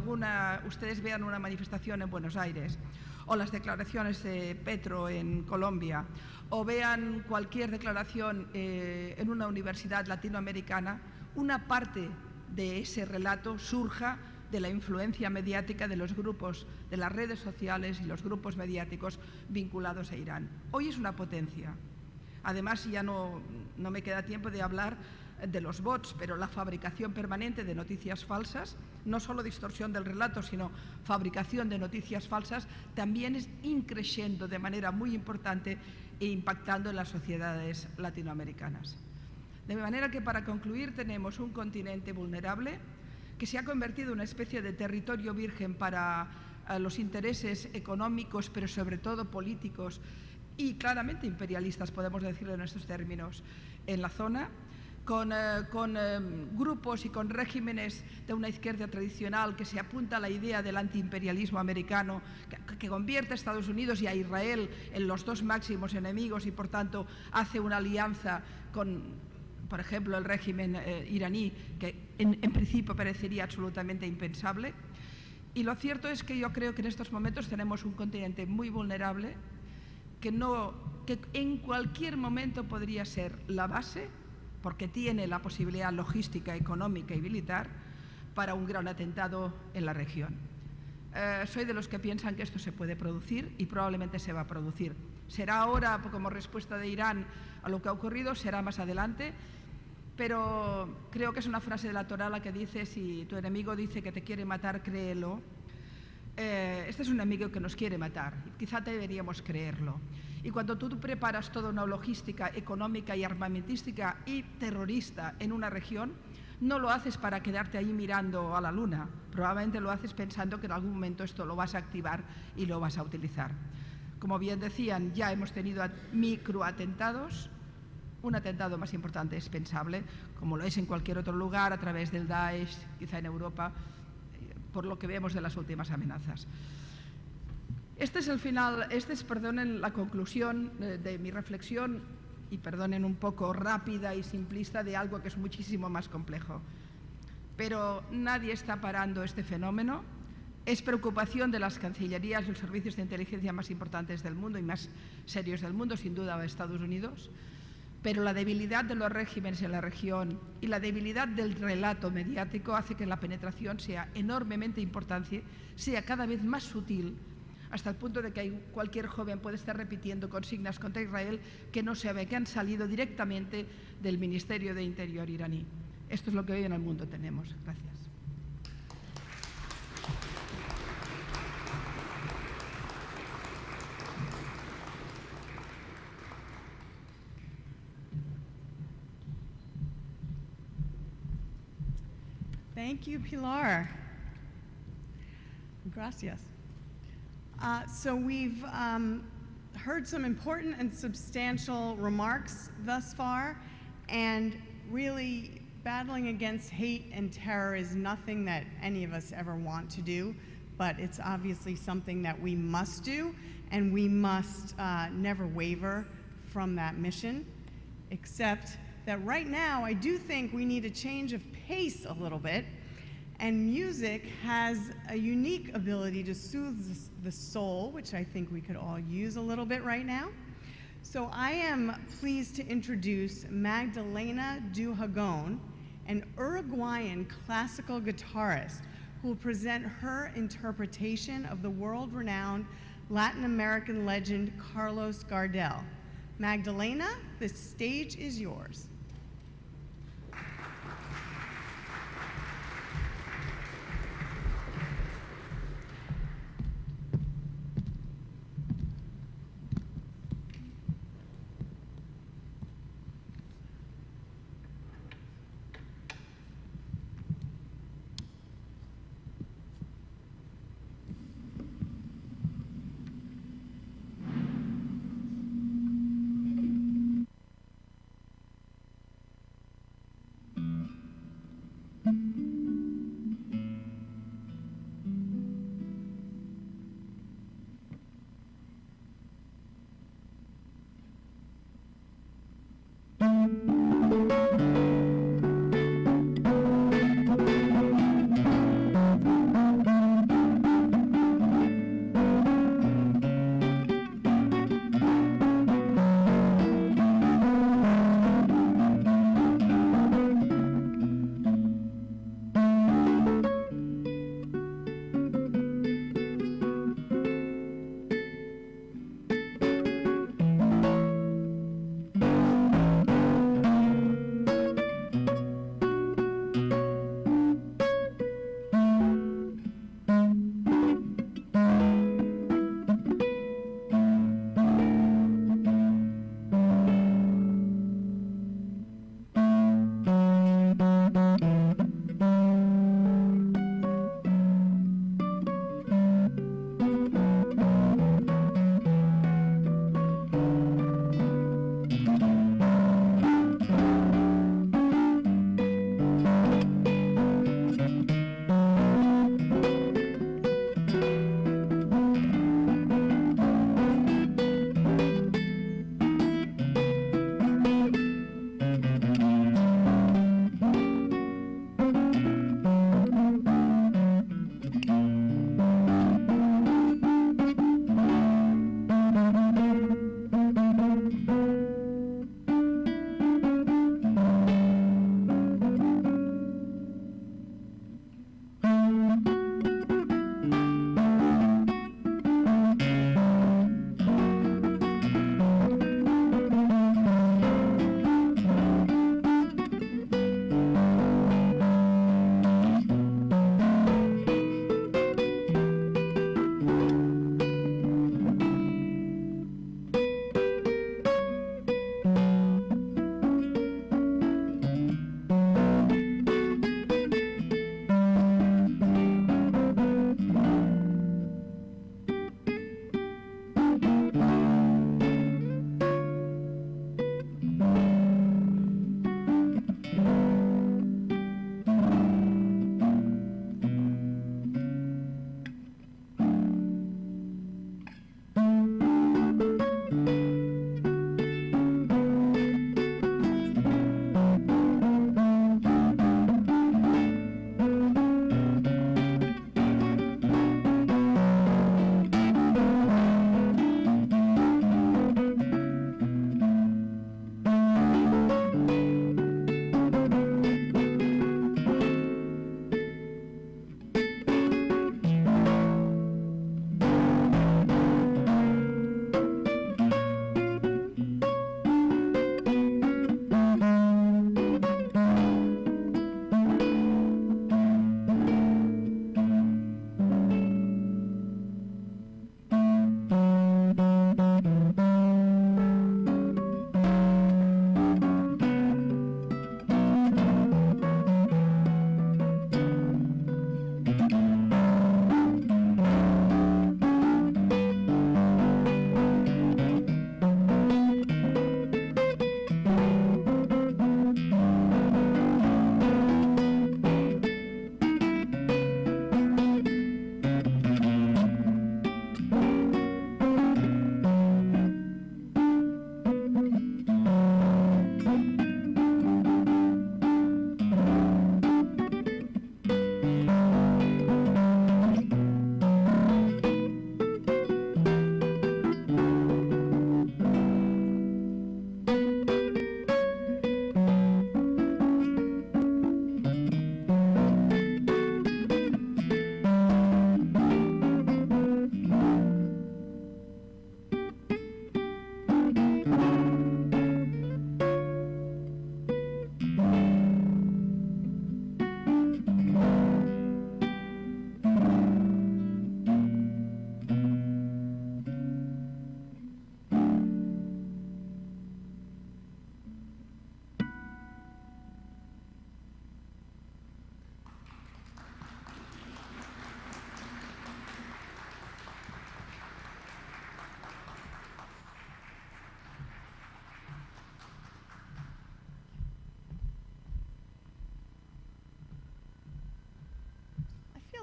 Speaker 6: ustedes vean una manifestación en Buenos Aires o las declaraciones de Petro en Colombia o vean cualquier declaración en una universidad latinoamericana, una parte de ese relato surja de la influencia mediática de los grupos, de las redes sociales y los grupos mediáticos vinculados a Irán. Hoy es una potencia. Además, ya no me queda tiempo de hablar de los bots, pero la fabricación permanente de noticias falsas, no solo distorsión del relato, sino fabricación de noticias falsas, también es increciendo de manera muy importante e impactando en las sociedades latinoamericanas. De manera que, para concluir, tenemos un continente vulnerable que se ha convertido en una especie de territorio virgen para los intereses económicos, pero sobre todo políticos y claramente imperialistas, podemos decirlo en estos términos, en la zona, con grupos y con regímenes de una izquierda tradicional que se apunta a la idea del antiimperialismo americano, que convierte a Estados Unidos y a Israel en los dos máximos enemigos y, por tanto, hace una alianza con, por ejemplo, el régimen iraní, que en principio parecería absolutamente impensable. Y lo cierto es que yo creo que en estos momentos tenemos un continente muy vulnerable que en cualquier momento podría ser la base, porque tiene la posibilidad logística, económica y militar, para un gran atentado en la región. Soy de los que piensan que esto se puede producir y probablemente se va a producir. Será ahora como respuesta de Irán a lo que ha ocurrido, será más adelante, pero creo que es una frase de la Torá la que dice: si tu enemigo dice que te quiere matar, créelo. este es un enemigo que nos quiere matar. Quizá deberíamos creerlo. Y cuando tú preparas toda una logística económica y armamentística y terrorista en una región, no lo haces para quedarte ahí mirando a la luna. Probablemente lo haces pensando que en algún momento esto lo vas a activar y lo vas a utilizar. Como bien decían, ya hemos tenido microatentados. Un atentado más importante es pensable, como lo es en cualquier otro lugar, a través del Daesh, quizá en Europa, por lo que vemos de las últimas amenazas. Este es el final, perdonen, la conclusión de mi reflexión, y perdonen un poco rápida y simplista, de algo que es muchísimo más complejo. Pero nadie está parando este fenómeno. Es preocupación de las cancillerías y los servicios de inteligencia más importantes del mundo y más serios del mundo, sin duda Estados Unidos. Pero la debilidad de los regímenes en la región y la debilidad del relato mediático hace que la penetración sea enormemente importante, sea cada vez más sutil, hasta el punto de que cualquier joven puede estar repitiendo consignas contra Israel que no sabe, que han salido directamente del Ministerio de Interior iraní. Esto es lo que hoy en el mundo tenemos. Gracias.
Speaker 1: Thank you, Pilar. Gracias. So we've heard some important and substantial remarks thus far, and really battling against hate and terror is nothing that any of us ever want to do, but it's obviously something that we must do, and we must never waver from that mission, except that right now I do think we need a change of pace a little bit, and music has a unique ability to soothe the soul, which I think we could all use a little bit right now. So I am pleased to introduce Magdalena Duhagon, an Uruguayan classical guitarist who will present her interpretation of the world-renowned Latin American legend Carlos Gardel. Magdalena, the stage is yours.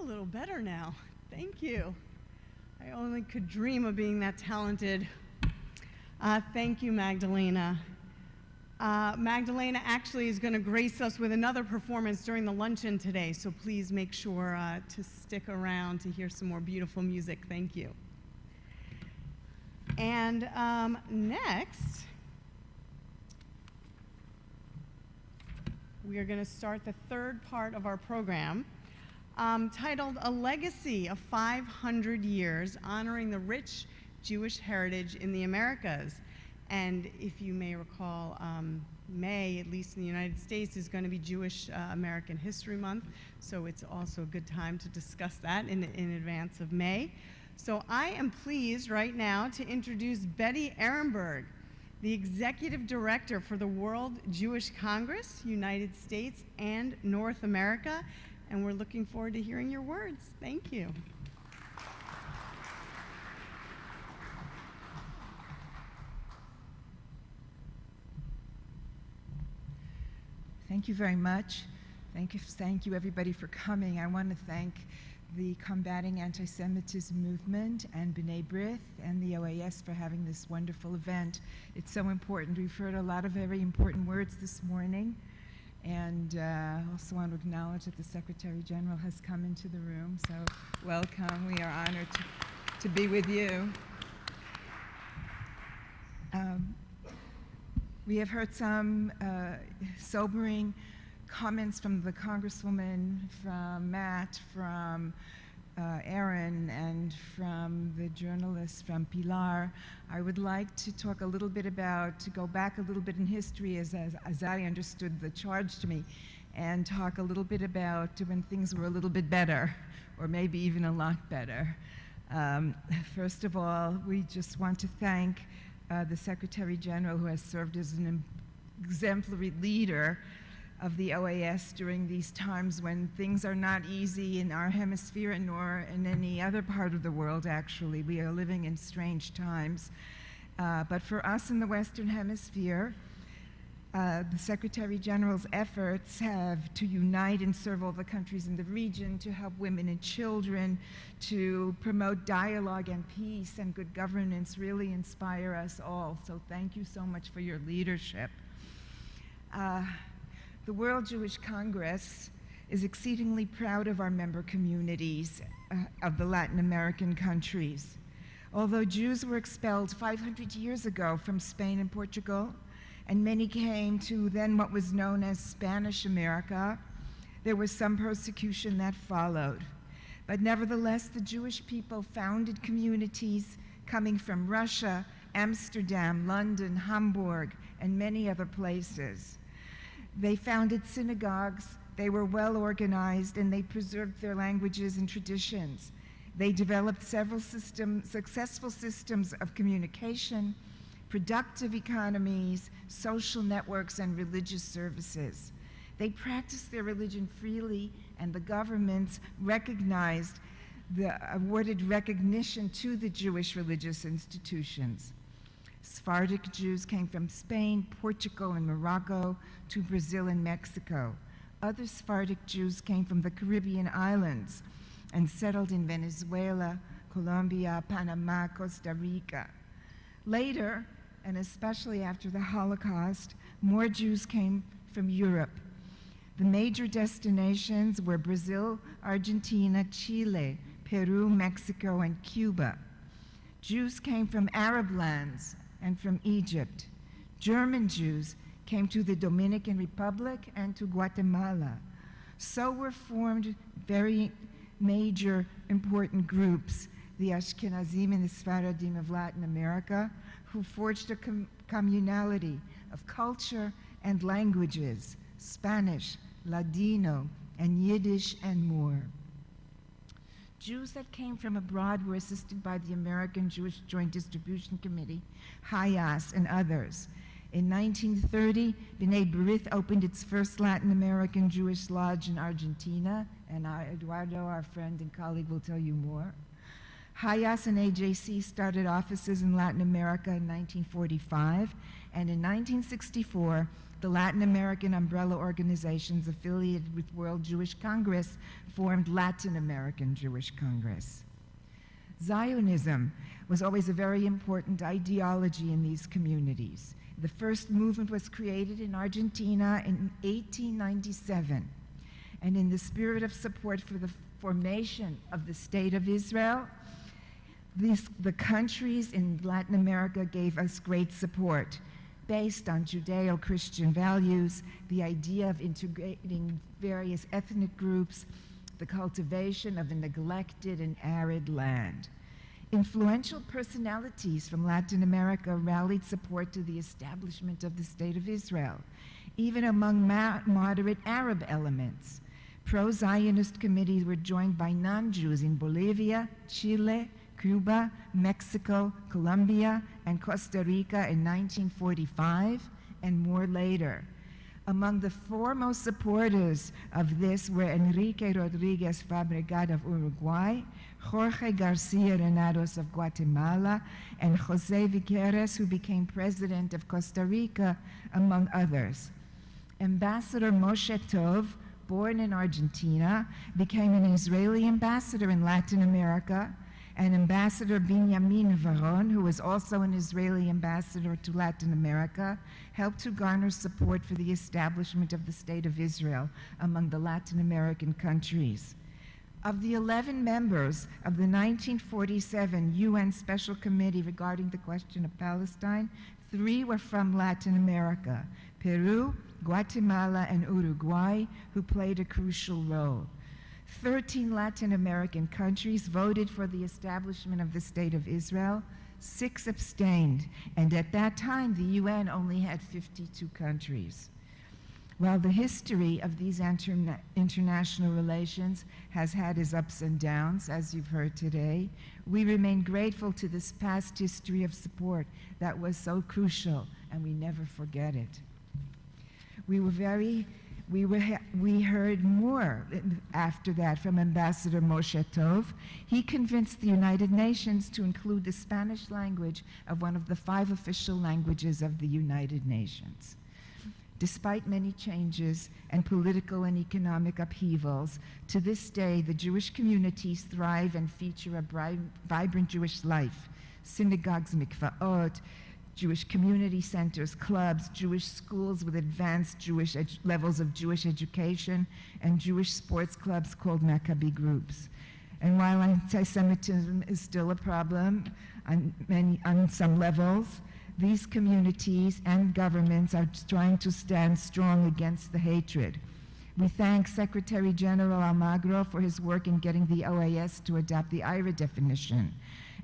Speaker 1: a little better now. Thank you. I only could dream of being that talented. Thank you, Magdalena. Magdalena actually is going to grace us with another performance during the luncheon today, so please make sure to stick around to hear some more beautiful music. Thank you. And next, we are going to start the third part of our program, titled A Legacy of 500 Years, Honoring the Rich Jewish Heritage in the Americas. And if you may recall, May, at least in the United States, is going to be Jewish American History Month, so it's also a good time to discuss that in advance of May. So I am pleased right now to introduce Betty Ehrenberg, the Executive Director for the World Jewish Congress, United States and North America, and we're looking forward to hearing your words. Thank you.
Speaker 7: Thank you very much. Thank you everybody for coming. I want to thank the Combating Anti-Semitism Movement and B'nai B'rith and the OAS for having this wonderful event. It's so important. We've heard a lot of very important words this morning, and also want to acknowledge that the Secretary General has come into the room, so welcome. We are honored to be with you. We have heard some sobering comments from the Congresswoman, from Matt, from Aaron, and from the journalist, from Pilar. I would like to talk a little bit about, to go back a little bit in history as I understood the charge to me, and talk a little bit about when things were a little bit better, or maybe even a lot better. First of all, we just want to thank the Secretary General, who has served as an exemplary leader of the OAS during these times when things are not easy in our hemisphere nor in any other part of the world, actually. We are living in strange times. But for us in the Western Hemisphere, the Secretary General's efforts have to unite and serve all the countries in the region, to help women and children, to promote dialogue and peace and good governance really inspire us all. So thank you so much for your leadership. The World Jewish Congress is exceedingly proud of our member communities of the Latin American countries. Although Jews were expelled 500 years ago from Spain and Portugal, and many came to then what was known as Spanish America, there was some persecution that followed. But nevertheless, the Jewish people founded communities coming from Russia, Amsterdam, London, Hamburg, and many other places. They founded synagogues, they were well organized, and they preserved their languages and traditions. They developed several successful systems of communication, productive economies, social networks, and religious services. They practiced their religion freely, and the governments awarded recognition to the Jewish religious institutions. Sephardic Jews came from Spain, Portugal, and Morocco to Brazil and Mexico. Other Sephardic Jews came from the Caribbean islands and settled in Venezuela, Colombia, Panama, Costa Rica. Later, and especially after the Holocaust, more Jews came from Europe. The major destinations were Brazil, Argentina, Chile, Peru, Mexico, and Cuba. Jews came from Arab lands and from Egypt. German Jews came to the Dominican Republic and to Guatemala. So were formed very major important groups, the Ashkenazim and the Sfaradim of Latin America, who forged a communality of culture and languages, Spanish, Ladino, and Yiddish, and more. Jews that came from abroad were assisted by the American Jewish Joint Distribution Committee, HIAS, and others. In 1930, B'nai B'rith opened its first Latin American Jewish lodge in Argentina, and Eduardo, our friend and colleague, will tell you more. HIAS and AJC started offices in Latin America in 1945, and in 1964, the Latin American umbrella organizations affiliated with World Jewish Congress formed Latin American Jewish Congress. Zionism was always a very important ideology in these communities. The first movement was created in Argentina in 1897, and in the spirit of support for the formation of the State of Israel, the countries in Latin America gave us great support based on Judeo-Christian values, the idea of integrating various ethnic groups, the cultivation of a neglected and arid land. Influential personalities from Latin America rallied support to the establishment of the State of Israel, even among moderate Arab elements. Pro-Zionist committees were joined by non-Jews in Bolivia, Chile, Cuba, Mexico, Colombia, and Costa Rica in 1945, and more later. Among the foremost supporters of this were Enrique Rodriguez Fabregat of Uruguay, Jorge Garcia Renados of Guatemala, and Jose Viqueres, who became president of Costa Rica, among others. Ambassador Moshe Tov, born in Argentina, became an Israeli ambassador in Latin America, and Ambassador Binyamin Varon, who was also an Israeli ambassador to Latin America, helped to garner support for the establishment of the State of Israel among the Latin American countries. Of the 11 members of the 1947 UN Special Committee regarding the question of Palestine, 3 were from Latin America: Peru, Guatemala, and Uruguay, who played a crucial role. 13 Latin American countries voted for the establishment of the State of Israel, 6 abstained, and at that time the UN only had 52 countries. While the history of these international relations has had its ups and downs, as you've heard today, we remain grateful to this past history of support that was so crucial, and we never forget it. We heard more after that from Ambassador Moshe Tov. He convinced the United Nations to include the Spanish language of one of the 5 official languages of the United Nations. Despite many changes and political and economic upheavals, to this day the Jewish communities thrive and feature a vibrant Jewish life. Synagogues, mikvaot, Jewish community centers, clubs, Jewish schools with advanced Jewish levels of Jewish education, and Jewish sports clubs called Maccabi groups. And while anti-Semitism is still a problem on some levels, these communities and governments are trying to stand strong against the hatred. We thank Secretary General Almagro for his work in getting the OAS to adopt the IRA definition,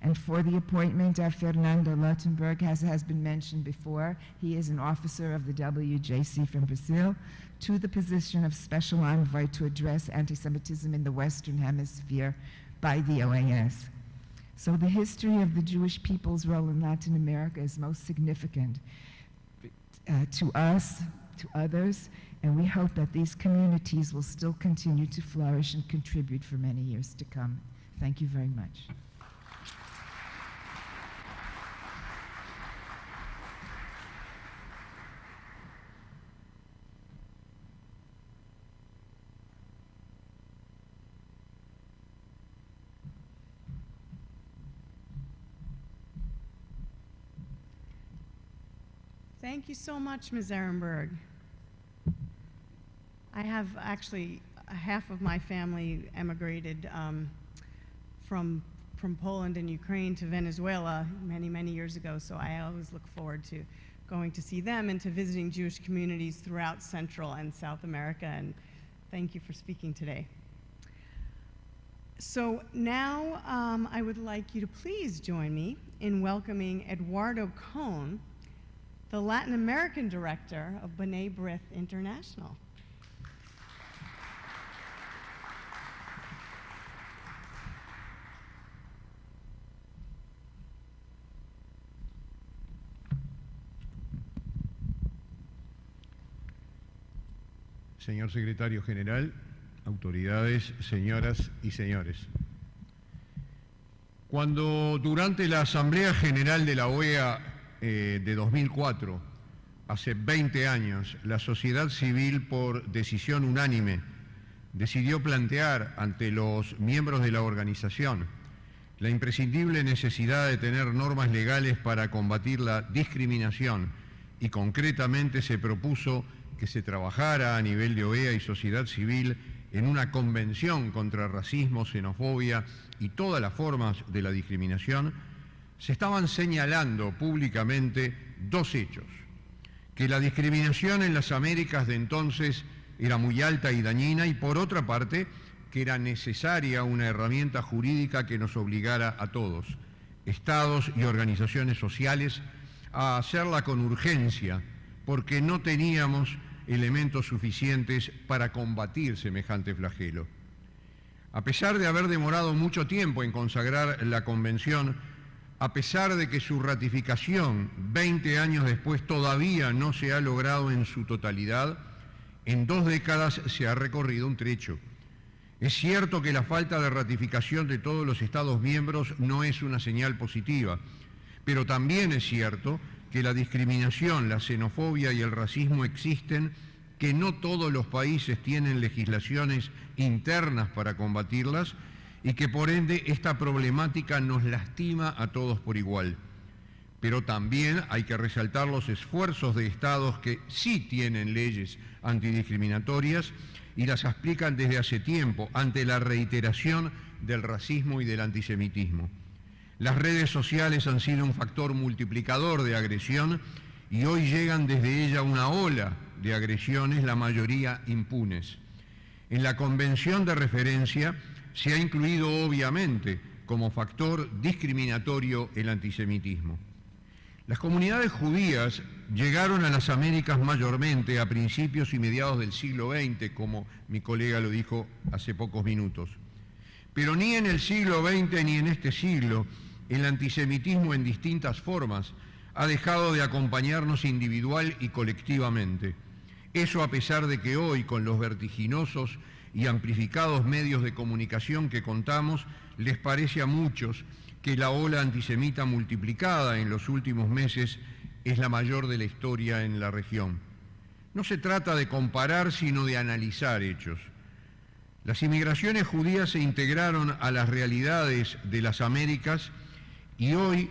Speaker 7: and for the appointment of Fernando Lottenberg, as has been mentioned before. He is an officer of the WJC from Brazil, to the position of Special Envoy to address anti-Semitism in the Western Hemisphere by the OAS. So the history of the Jewish people's role in Latin America is most significant to us, to others, and we hope that these communities will still continue to flourish and contribute for many years to come. Thank you very much.
Speaker 1: Thank you so much, Ms. Ehrenberg. I have actually half of my family emigrated from Poland and Ukraine to Venezuela many, many years ago, so I always look forward to going to see them and to visiting Jewish communities throughout Central and South America, and thank you for speaking today. So now I would like you to please join me in welcoming Eduardo Cohn, the Latin American director of B'nai B'rith International.
Speaker 8: Señor Secretario General, autoridades, señoras y señores. Cuando durante la Asamblea General de la OEA de 2004 hace 20 años, la sociedad civil, por decisión unánime, decidió plantear ante los miembros de la organización la imprescindible necesidad de tener normas legales para combatir la discriminación, y concretamente se propuso que se trabajara a nivel de OEA y sociedad civil en una convención contra racismo, xenofobia y todas las formas de la discriminación. Se estaban señalando públicamente dos hechos: que la discriminación en las Américas de entonces era muy alta y dañina, y por otra parte, que era necesaria una herramienta jurídica que nos obligara a todos, estados y organizaciones sociales, a hacerla con urgencia, porque no teníamos elementos suficientes para combatir semejante flagelo. A pesar de haber demorado mucho tiempo en consagrar la Convención, a pesar de que su ratificación 20 años después todavía no se ha logrado en su totalidad, en 2 décadas se ha recorrido un trecho. Es cierto que la falta de ratificación de todos los Estados miembros no es una señal positiva, pero también es cierto que la discriminación, la xenofobia y el racismo existen, que no todos los países tienen legislaciones internas para combatirlas y que por ende esta problemática nos lastima a todos por igual. Pero también hay que resaltar los esfuerzos de estados que sí tienen leyes antidiscriminatorias y las aplican desde hace tiempo ante la reiteración del racismo y del antisemitismo. Las redes sociales han sido un factor multiplicador de agresión y hoy llegan desde ella una ola de agresiones, la mayoría impunes. En la convención de referencia se ha incluido obviamente como factor discriminatorio el antisemitismo. Las comunidades judías llegaron a las Américas mayormente a principios y mediados del siglo XX, como mi colega lo dijo hace pocos minutos. Pero ni en el siglo XX ni en este siglo el antisemitismo en distintas formas ha dejado de acompañarnos individual y colectivamente. Eso a pesar de que hoy, con los vertiginosos y amplificados medios de comunicación que contamos, les parece a muchos que la ola antisemita multiplicada en los últimos meses es la mayor de la historia en la región. No se trata de comparar, sino de analizar hechos. Las inmigraciones judías se integraron a las realidades de las Américas y hoy,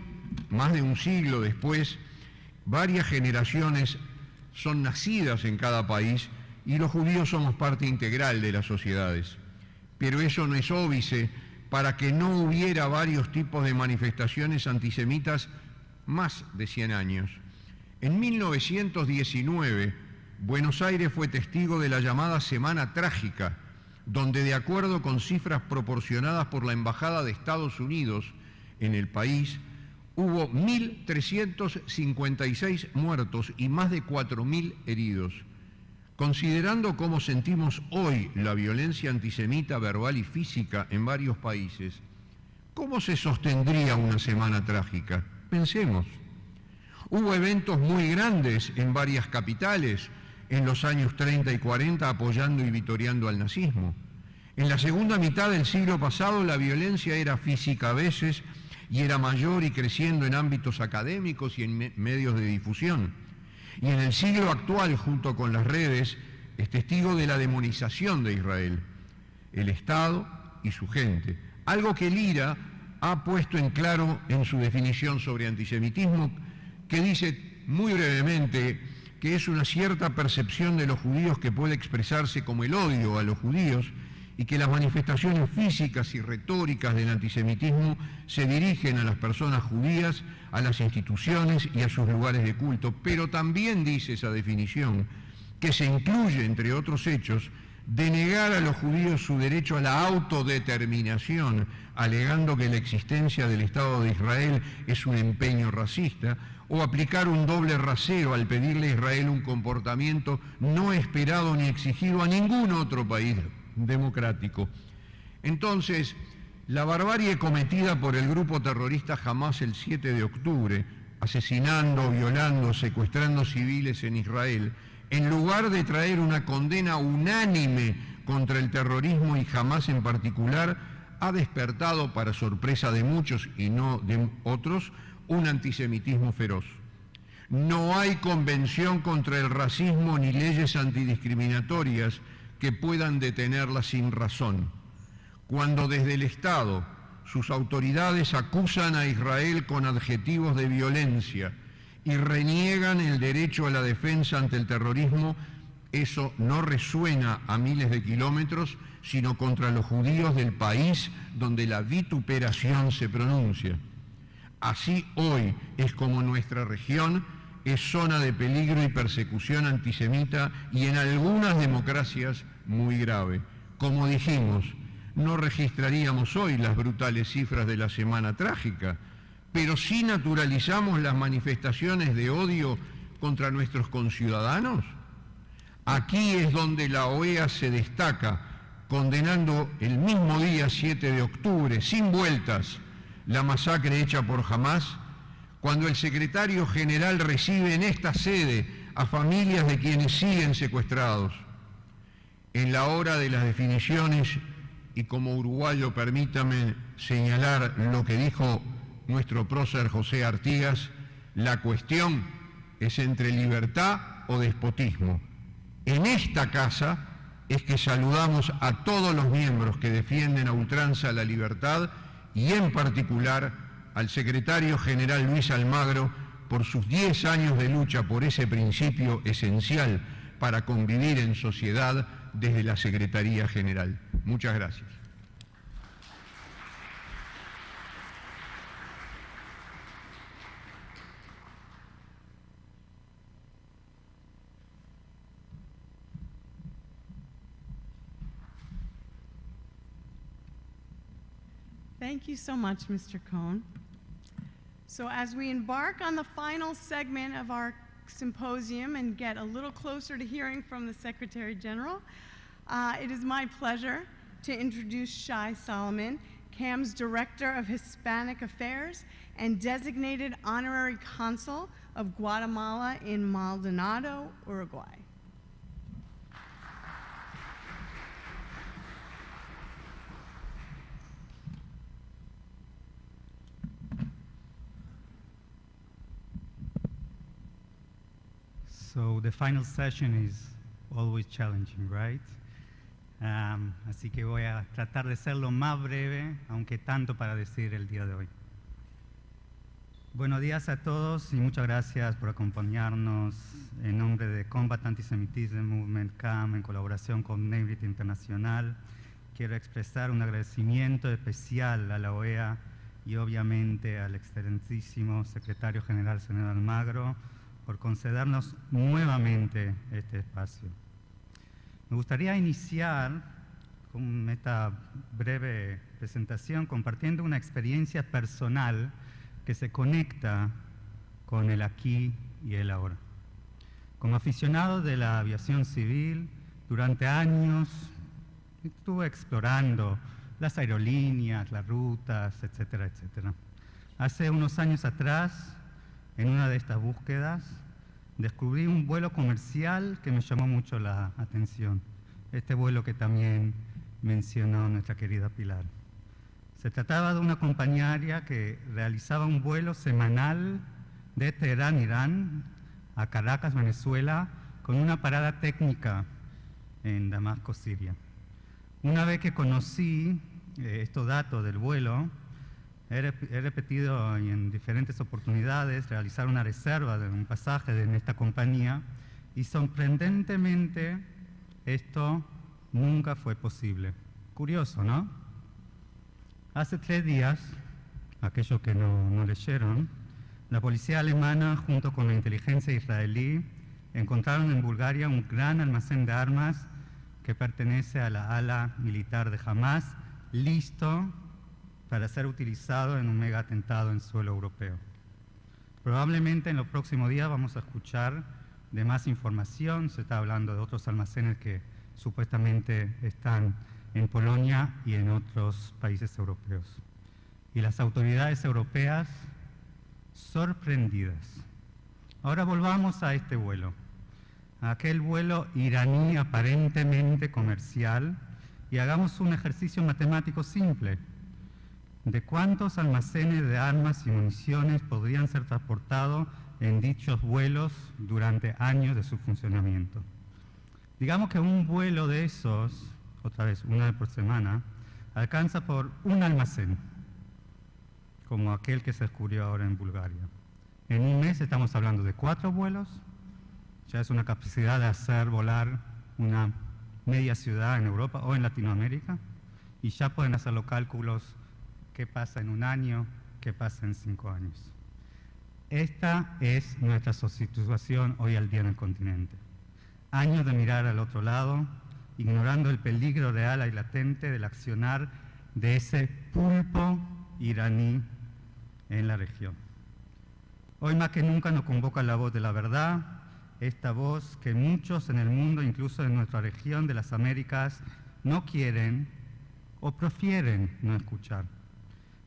Speaker 8: más de un siglo después, varias generaciones son nacidas en cada país y los judíos somos parte integral de las sociedades. Pero eso no es óbice para que no hubiera varios tipos de manifestaciones antisemitas más de 100 años. En 1919, Buenos Aires fue testigo de la llamada Semana Trágica, donde, de acuerdo con cifras proporcionadas por la Embajada de Estados Unidos en el país, hubo 1.356 muertos y más de 4.000 heridos. Considerando cómo sentimos hoy la violencia antisemita verbal y física en varios países, ¿cómo se sostendría una semana trágica? Pensemos. Hubo eventos muy grandes en varias capitales en los años 30 y 40 apoyando y vitoreando al nazismo. En la segunda mitad del siglo pasado la violencia era física a veces y era mayor y creciendo en ámbitos académicos y en medios de difusión. Y en el siglo actual, junto con las redes, es testigo de la demonización de Israel, el Estado y su gente. Algo que el IRA ha puesto en claro en su definición sobre antisemitismo, que dice muy brevemente que es una cierta percepción de los judíos que puede expresarse como el odio a los judíos y que las manifestaciones físicas y retóricas del antisemitismo se dirigen a las personas judías, a las instituciones y a sus lugares de culto. Pero también dice esa definición que se incluye, entre otros hechos, denegar a los judíos su derecho a la autodeterminación, alegando que la existencia del Estado de Israel es un empeño racista, o aplicar un doble rasero al pedirle a Israel un comportamiento no esperado ni exigido a ningún otro país democrático. Entonces, la barbarie cometida por el grupo terrorista Hamás el 7 de octubre, asesinando, violando, secuestrando civiles en Israel, en lugar de traer una condena unánime contra el terrorismo y Hamás en particular, ha despertado, para sorpresa de muchos y no de otros, un antisemitismo feroz. No hay convención contra el racismo ni leyes antidiscriminatorias que puedan detenerla sin razón. Cuando desde el Estado sus autoridades acusan a Israel con adjetivos de violencia y reniegan el derecho a la defensa ante el terrorismo, eso no resuena a miles de kilómetros, sino contra los judíos del país donde la vituperación se pronuncia. Así hoy es como nuestra región es zona de peligro y persecución antisemita y en algunas democracias muy grave. Como dijimos, no registraríamos hoy las brutales cifras de la Semana Trágica, pero sí naturalizamos las manifestaciones de odio contra nuestros conciudadanos. Aquí es donde la OEA se destaca, condenando el mismo día 7 de octubre, sin vueltas, la masacre hecha por Hamás, cuando el secretario general recibe en esta sede a familias de quienes siguen secuestrados. En la hora de las definiciones, y como uruguayo permítame señalar lo que dijo nuestro prócer José Artigas, la cuestión es entre libertad o despotismo. En esta casa es que saludamos a todos los miembros que defienden a ultranza la libertad y en particular al secretario general Luis Almagro por sus 10 años de lucha por ese principio esencial para convivir en sociedad desde la Secretaría General. Muchas gracias.
Speaker 1: Thank you so much, Mr. Cohn. So as we embark on the final segment of our symposium and get a little closer to hearing from the Secretary General, it is my pleasure to introduce Shai Solomon, CAM's Director of Hispanic Affairs and Designated Honorary Consul of Guatemala in Maldonado, Uruguay.
Speaker 9: So the final session is always challenging, right? Así que voy a tratar de ser lo más breve, aunque tanto para decir el día de hoy. Buenos días a todos y muchas gracias por acompañarnos en nombre de Combat Antisemitism Movement CAM en colaboración con Neighborhood Internacional. Quiero expresar un agradecimiento especial a la OEA y obviamente al excelentísimo secretario general, señor Almagro, por concedernos nuevamente este espacio. Me gustaría iniciar con esta breve presentación compartiendo una experiencia personal que se conecta con el aquí y el ahora. Como aficionado de la aviación civil, durante años estuve explorando las aerolíneas, las rutas, etcétera, etcétera. Hace unos años atrás, en una de estas búsquedas, descubrí un vuelo comercial que me llamó mucho la atención. Este vuelo que también mencionó nuestra querida Pilar. Se trataba de una compañía aérea que realizaba un vuelo semanal de Teherán, Irán, a Caracas, Venezuela, con una parada técnica en Damasco, Siria. Una vez que conocí estos datos del vuelo, he repetido en diferentes oportunidades realizar una reserva de un pasaje en esta compañía y sorprendentemente esto nunca fue posible. Curioso, ¿no? Hace 3 días, aquellos que no leyeron, la policía alemana junto con la inteligencia israelí encontraron en Bulgaria un gran almacén de armas que pertenece a la ala militar de Hamás, listo para ser utilizado en un mega atentado en suelo europeo. Probablemente en los próximos días vamos a escuchar de más información. Se está hablando de otros almacenes que supuestamente están en Polonia y en otros países europeos. Y las autoridades europeas sorprendidas. Ahora volvamos a este vuelo, a aquel vuelo iraní aparentemente comercial, y hagamos un ejercicio matemático simple. ¿De cuántos almacenes de armas y municiones podrían ser transportados en dichos vuelos durante años de su funcionamiento. Digamos que un vuelo de esos, otra vez, una vez por semana, alcanza por un almacén, como aquel que se descubrió ahora en Bulgaria. En un mes estamos hablando de 4 vuelos, ya es una capacidad de hacer volar una media ciudad en Europa o en Latinoamérica, y ya pueden hacer los cálculos qué pasa en un año, qué pasa en 5 años. Esta es nuestra situación hoy al día en el continente. Años de mirar al otro lado, ignorando el peligro real y latente del accionar de ese pulpo iraní en la región. Hoy más que nunca nos convoca la voz de la verdad, esta voz que muchos en el mundo, incluso en nuestra región de las Américas, no quieren o prefieren no escuchar.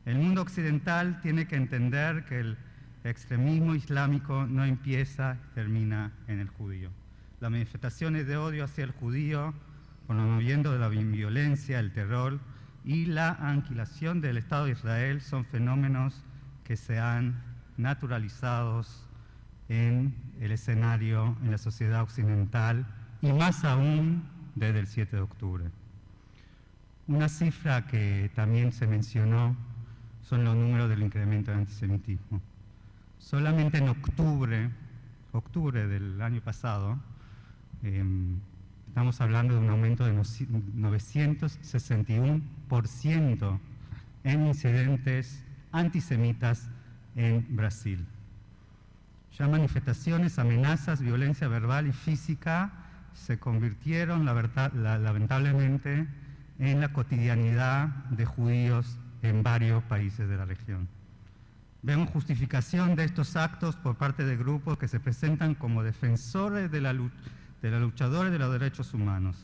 Speaker 9: El mundo occidental tiene que entender que el extremismo islámico no empieza y termina en el judío. Las manifestaciones de odio hacia el judío, promoviendo la violencia, el terror y la aniquilación del Estado de Israel son fenómenos que se han naturalizado en el escenario, en la sociedad occidental y más aún desde el 7 de octubre. Una cifra que también se mencionó son los números del incremento del antisemitismo. Solamente en octubre del año pasado, estamos hablando de un aumento de 961% en incidentes antisemitas en Brasil. Ya manifestaciones, amenazas, violencia verbal y física se convirtieron lamentablemente en la cotidianidad de judíos en varios países de la región. Vemos justificación de estos actos por parte de grupos que se presentan como defensores de los luchadores de los derechos humanos.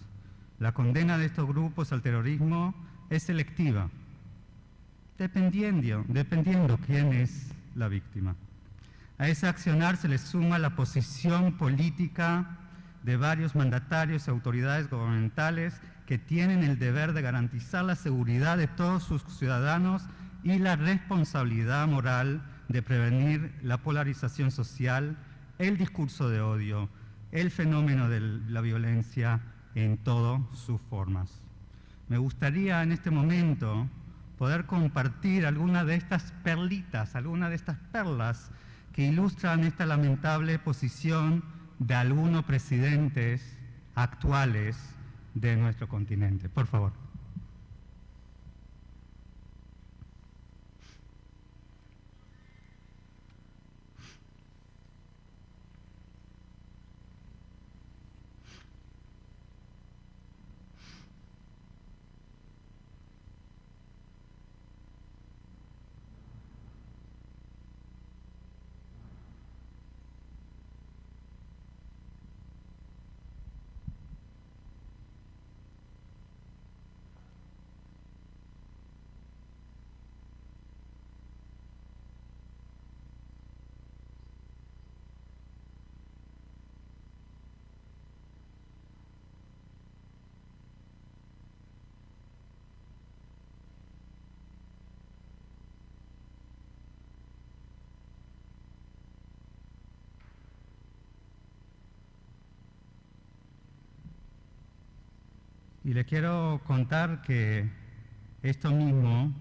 Speaker 9: La condena de estos grupos al terrorismo es selectiva, dependiendo quién es la víctima. A ese accionar se le suma la posición política de varios mandatarios y autoridades gubernamentales que tienen el deber de garantizar la seguridad de todos sus ciudadanos y la responsabilidad moral de prevenir la polarización social, el discurso de odio, el fenómeno de la violencia en todas sus formas. Me gustaría en este momento poder compartir alguna de estas perlitas, alguna de estas perlas que ilustran esta lamentable posición de algunos presidentes actuales de nuestro continente. Por favor. Y le quiero contar que esto mismo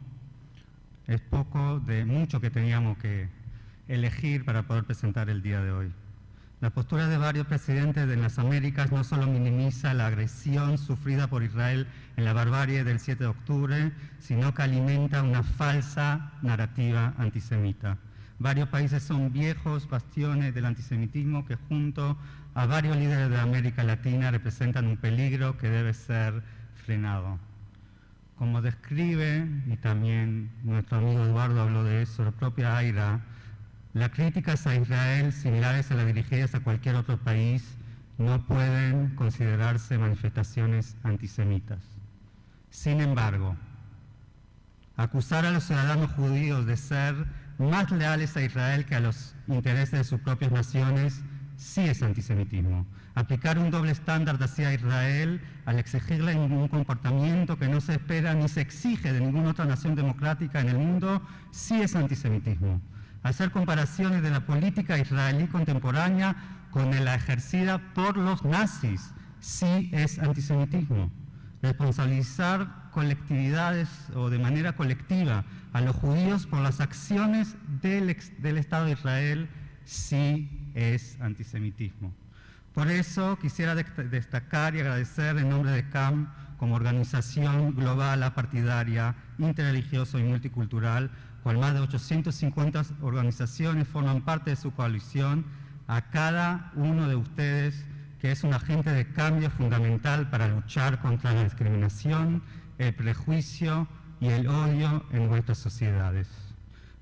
Speaker 9: es poco de mucho que teníamos que elegir para poder presentar el día de hoy. La postura de varios presidentes de las Américas no solo minimiza la agresión sufrida por Israel en la barbarie del 7 de octubre, sino que alimenta una falsa narrativa antisemita. Varios países son viejos bastiones del antisemitismo que junto a varios líderes de América Latina representan un peligro que debe ser frenado. Como describe, y también nuestro amigo Eduardo habló de eso, la propia AIRA, las críticas a Israel, similares a las dirigidas a cualquier otro país, no pueden considerarse manifestaciones antisemitas. Sin embargo, acusar a los ciudadanos judíos de ser más leales a Israel que a los intereses de sus propias naciones sí es antisemitismo. Aplicar un doble estándar hacia Israel al exigirle un comportamiento que no se espera ni se exige de ninguna otra nación democrática en el mundo sí es antisemitismo. hacer comparaciones de la política israelí contemporánea con la ejercida por los nazis, sí es antisemitismo. Responsabilizar colectividades o de manera colectiva a los judíos por las acciones del Estado de Israel, sí es antisemitismo. Por eso quisiera destacar y agradecer en nombre de CAM, como organización global, apartidaria, interreligiosa y multicultural, con más de 850 organizaciones forman parte de su coalición, a cada uno de ustedes que es un agente de cambio fundamental para luchar contra la discriminación, el prejuicio y el odio en nuestras sociedades.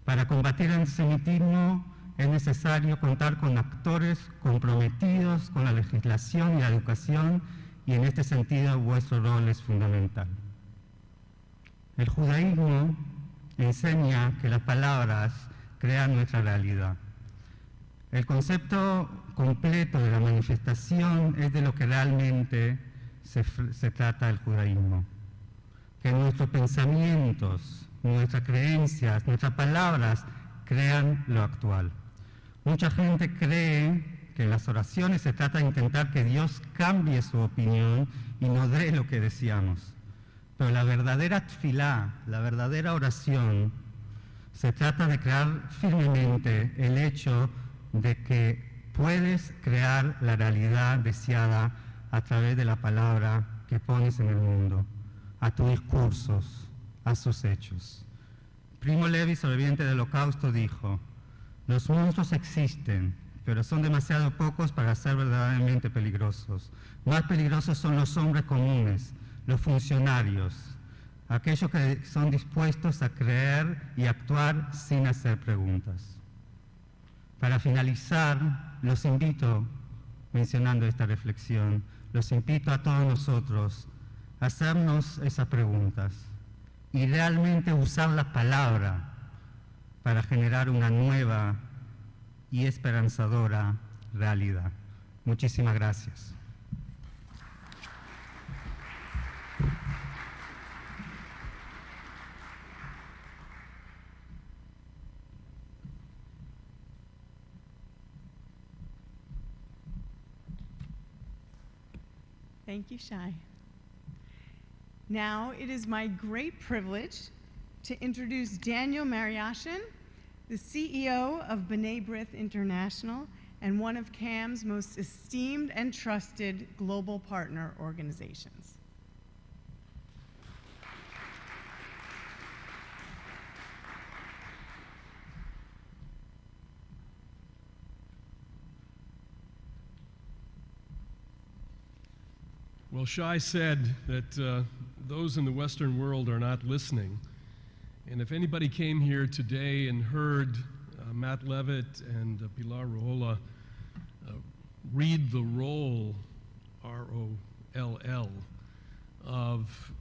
Speaker 9: Para combatir el antisemitismo es necesario contar con actores comprometidos con la legislación y la educación, y en este sentido vuestro rol es fundamental. El judaísmo enseña que las palabras crean nuestra realidad. El concepto completo de la manifestación es de lo que realmente se trata el judaísmo. Que nuestros pensamientos, nuestras creencias, nuestras palabras crean lo actual. Mucha gente cree que en las oraciones se trata de intentar que Dios cambie su opinión y nos dé lo que deseamos. Pero la verdadera tfilá, la verdadera oración, se trata de crear firmemente el hecho de que puedes crear la realidad deseada a través de la palabra que pones en el mundo, a tus discursos, a sus hechos. Primo Levi, sobreviviente del Holocausto, dijo: los monstruos existen, pero son demasiado pocos para ser verdaderamente peligrosos. Más peligrosos son los hombres comunes, los funcionarios, aquellos que son dispuestos a creer y actuar sin hacer preguntas. Para finalizar, los invito, mencionando esta reflexión, los invito a todos nosotros a hacernos esas preguntas y realmente usar la palabra para generar una nueva y esperanzadora realidad. Muchísimas gracias.
Speaker 1: Thank you, Shai. Now it is my great privilege to introduce Daniel Mariashin, the CEO of B'nai B'rith International and one of CAM's most esteemed and trusted global partner organizations.
Speaker 10: Well, Shai said that those in the Western world are not listening. And if anybody came here today and heard Matt Levitt and Pilar Rahola read the roll, R-O-L-L, of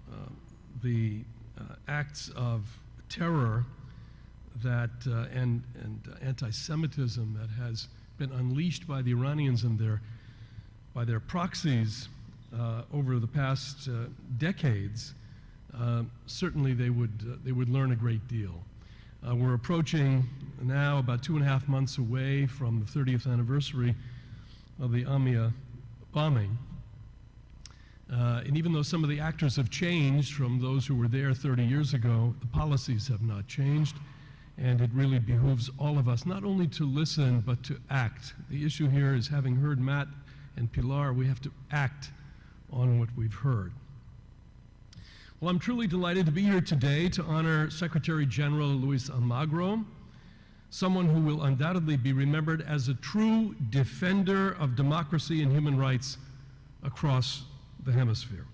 Speaker 10: the acts of terror that and anti-Semitism that has been unleashed by the Iranians and by their proxies over the past decades, certainly they would learn a great deal. We're approaching now about 2.5 months away from the 30th anniversary of the Amia bombing. And even though some of the actors have changed from those who were there 30 years ago, the policies have not changed. And it really behooves all of us not only to listen, but to act. The issue here is, having heard Matt and Pilar, we have to act on what we've heard. Well, I'm truly delighted to be here today to honor Secretary General Luis Almagro, someone who will undoubtedly be remembered as a true defender of democracy and human rights across the hemisphere.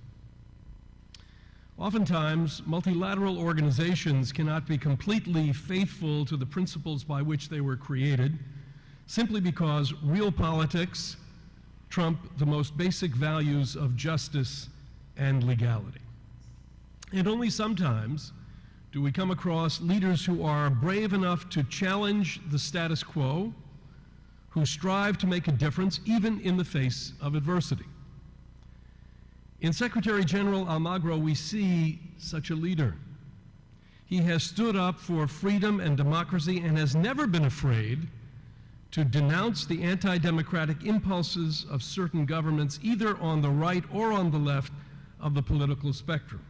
Speaker 10: Oftentimes, multilateral organizations cannot be completely faithful to the principles by which they were created, simply because real politics trump the most basic values of justice and legality. And only sometimes do we come across leaders who are brave enough to challenge the status quo, who strive to make a difference even in the face of adversity. In Secretary General Almagro, we see such a leader. he has stood up for freedom and democracy and has never been afraid to denounce the anti-democratic impulses of certain governments, either on the right or on the left of the political spectrum.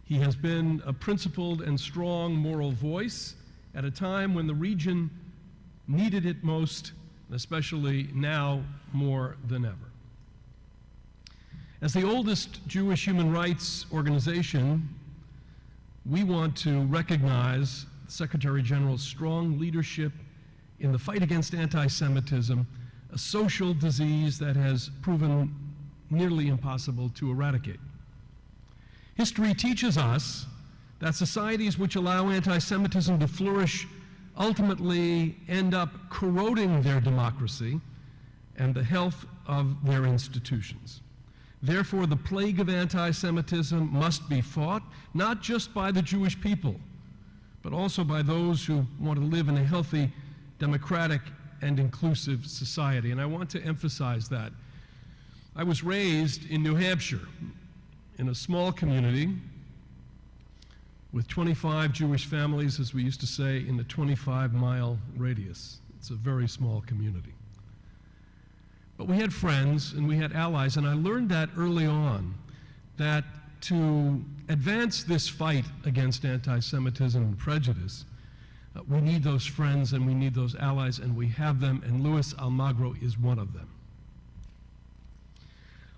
Speaker 10: He has been a principled and strong moral voice at a time when the region needed it most, especially now more than ever. As the oldest Jewish human rights organization, we want to recognize Secretary General's strong leadership in the fight against anti-Semitism, a social disease that has proven nearly impossible to eradicate. History teaches us that societies which allow anti-Semitism to flourish ultimately end up corroding their democracy and the health of their institutions. Therefore, the plague of anti-Semitism must be fought, not just by the Jewish people, but also by those who want to live in a healthy, democratic, and inclusive society. And I want to emphasize that. I was raised in New Hampshire, in a small community with 25 Jewish families, as we used to say, in the 25-mile radius. It's a very small community. But we had friends and we had allies, and I learned that early on, that to advance this fight against anti-Semitism and prejudice, we need those friends and we need those allies, and we have them, and Luis Almagro is one of them.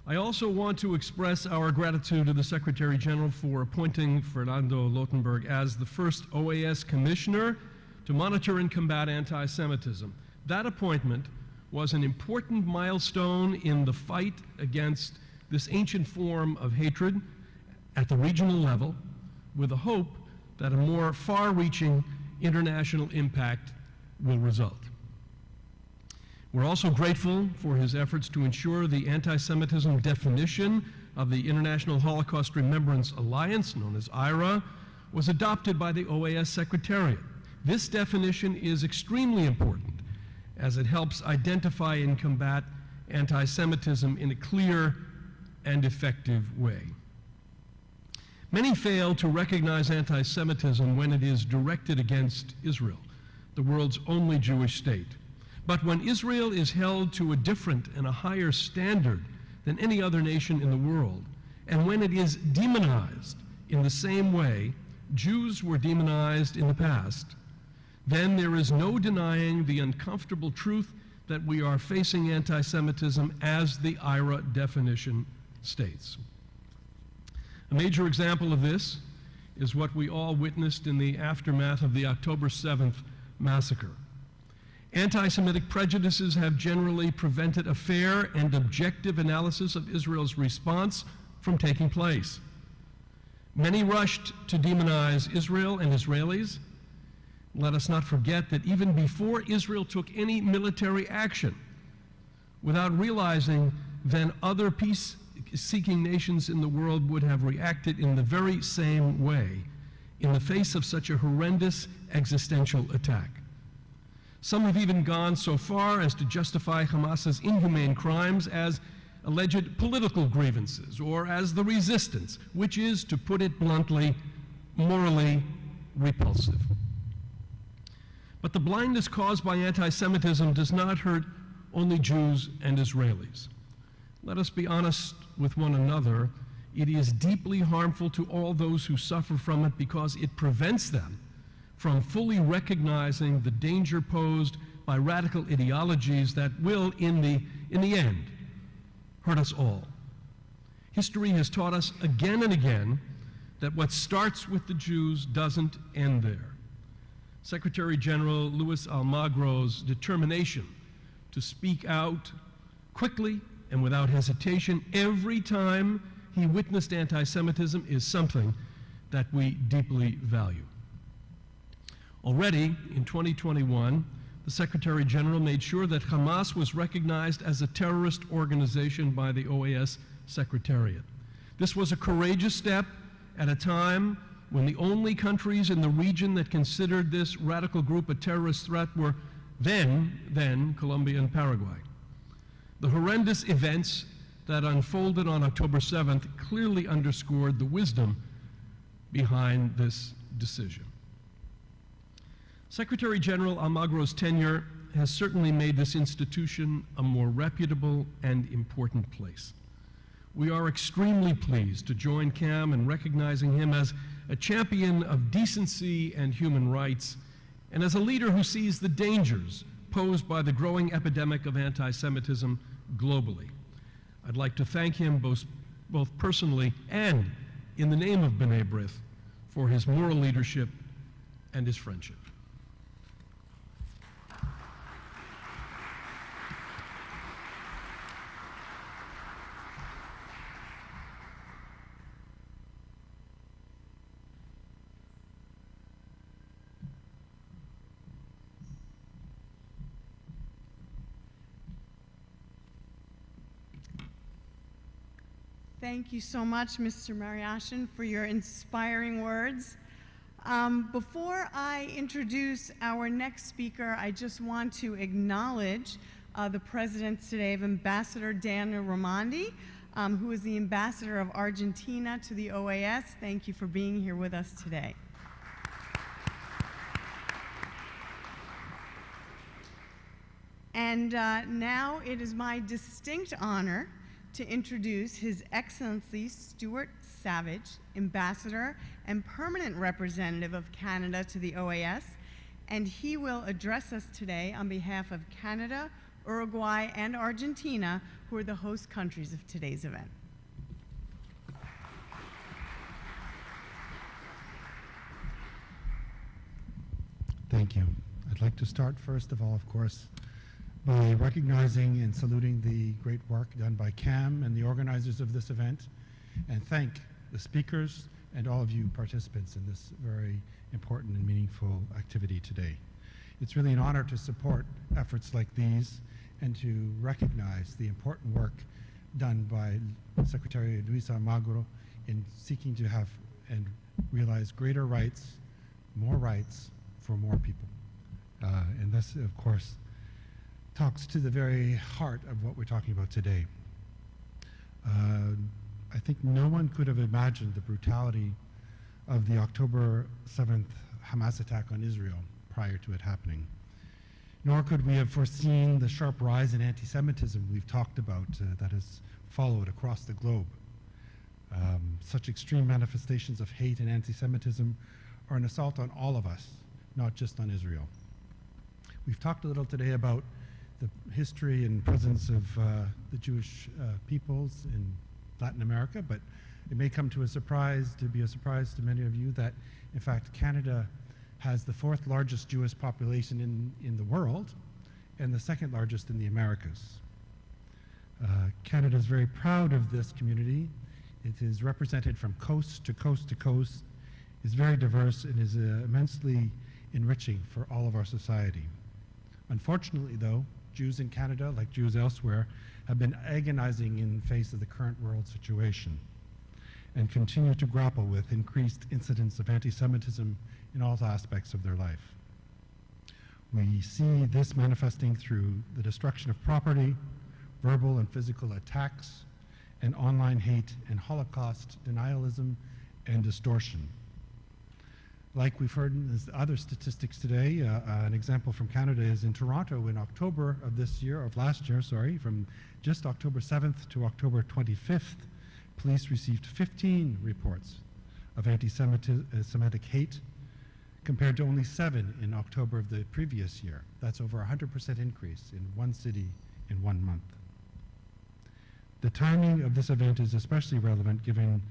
Speaker 10: I also want to express our gratitude to the Secretary General for appointing Fernando Lautenberg as the first OAS Commissioner to monitor and combat anti-Semitism. That appointment was an important milestone in the fight against this ancient form of hatred at the regional level, with the hope that a more far-reaching international impact will result. We're also grateful for his efforts to ensure the anti-Semitism definition of the International Holocaust Remembrance Alliance, known as IHRA, was adopted by the OAS Secretariat. This definition is extremely important as it helps identify and combat anti-Semitism in a clear and effective way. Many fail to recognize anti-Semitism when it is directed against Israel, the world's only Jewish state. But when Israel is held to a different and a higher standard than any other nation in the world, and when it is demonized in the same way Jews were demonized in the past, then there is no denying the uncomfortable truth that we are facing anti-Semitism as the IHRA definition states. A major example of this is what we all witnessed in the aftermath of the October 7th massacre. Anti-Semitic prejudices have generally prevented a fair and objective analysis of Israel's response from taking place. Many rushed to demonize Israel and Israelis. Let us not forget that even before Israel took any military action, without realizing then other peace-seeking nations in the world would have reacted in the very same way in the face of such a horrendous existential attack. Some have even gone so far as to justify Hamas's inhumane crimes as alleged political grievances or as the resistance, which is, to put it bluntly, morally repulsive. But the blindness caused by anti-Semitism does not hurt only Jews and Israelis. Let us be honest with one another. It is deeply harmful to all those who suffer from it because it prevents them from fully recognizing the danger posed by radical ideologies that will, in the end, hurt us all. History has taught us again and again that what starts with the Jews doesn't end there. Secretary General Luis Almagro's determination to speak out quickly and without hesitation every time he witnessed anti-Semitism is something that we deeply value. Already in 2021, the Secretary General made sure that Hamas was recognized as a terrorist organization by the OAS Secretariat. This was a courageous step at a time when the only countries in the region that considered this radical group a terrorist threat were then Colombia and Paraguay. The horrendous events that unfolded on October 7th clearly underscored the wisdom behind this decision. Secretary General Almagro's tenure has certainly made this institution a more reputable and important place. We are extremely pleased to join CAM in recognizing him as a champion of decency and human rights, and as a leader who sees the dangers posed by the growing epidemic of anti-Semitism globally. I'd like to thank him both personally and in the name of B'nai B'rith for his moral leadership and his friendship.
Speaker 1: Thank you so much, Mr. Mariashin, for your inspiring words. Before I introduce our next speaker, I just want to acknowledge the President today of Ambassador Daniel Raimondi, who is the Ambassador of Argentina to the OAS. Thank you for being here with us today. And now it is my distinct honor to introduce His Excellency Stuart Savage, Ambassador and Permanent Representative of Canada to the OAS, and he will address us today on behalf of Canada, Uruguay, and Argentina, who are the host countries of today's event.
Speaker 11: Thank you. I'd like to start, first of all, of course, by recognizing and saluting the great work done by CAM and the organizers of this event, and thank the speakers and all of you participants in this very important and meaningful activity today. It's really an honor to support efforts like these and to recognize the important work done by Secretary Luis Almagro in seeking to have and realize greater rights, more rights for more people. And this, of course, talks to the very heart of what we're talking about today. I think no one could have imagined the brutality of the October 7th Hamas attack on Israel prior to it happening. Nor could we have foreseen the sharp rise in anti-Semitism we've talked about that has followed across the globe. Such extreme manifestations of hate and anti-Semitism are an assault on all of us, not just on Israel. We've talked a little today about the history and presence of the Jewish peoples in Latin America, but it may come to be a surprise to many of you that, in fact, Canada has the 4th largest Jewish population in the world and the 2nd largest in the Americas. Canada is very proud of this community. It is represented from coast to coast to coast, is very diverse, and is immensely enriching for all of our society. Unfortunately, though, Jews in Canada, like Jews elsewhere, have been agonizing in the face of the current world situation and continue to grapple with increased incidents of anti-Semitism in all aspects of their life. We see this manifesting through the destruction of property, verbal and physical attacks, and online hate and Holocaust denialism and distortion. Like we've heard in other statistics today, an example from Canada is in Toronto in October of last year, from just October 7th to October 25th, police received 15 reports of anti-Semitic hate compared to only 7 in October of the previous year. That's over 100% increase in one city in 1 month. The timing of this event is especially relevant given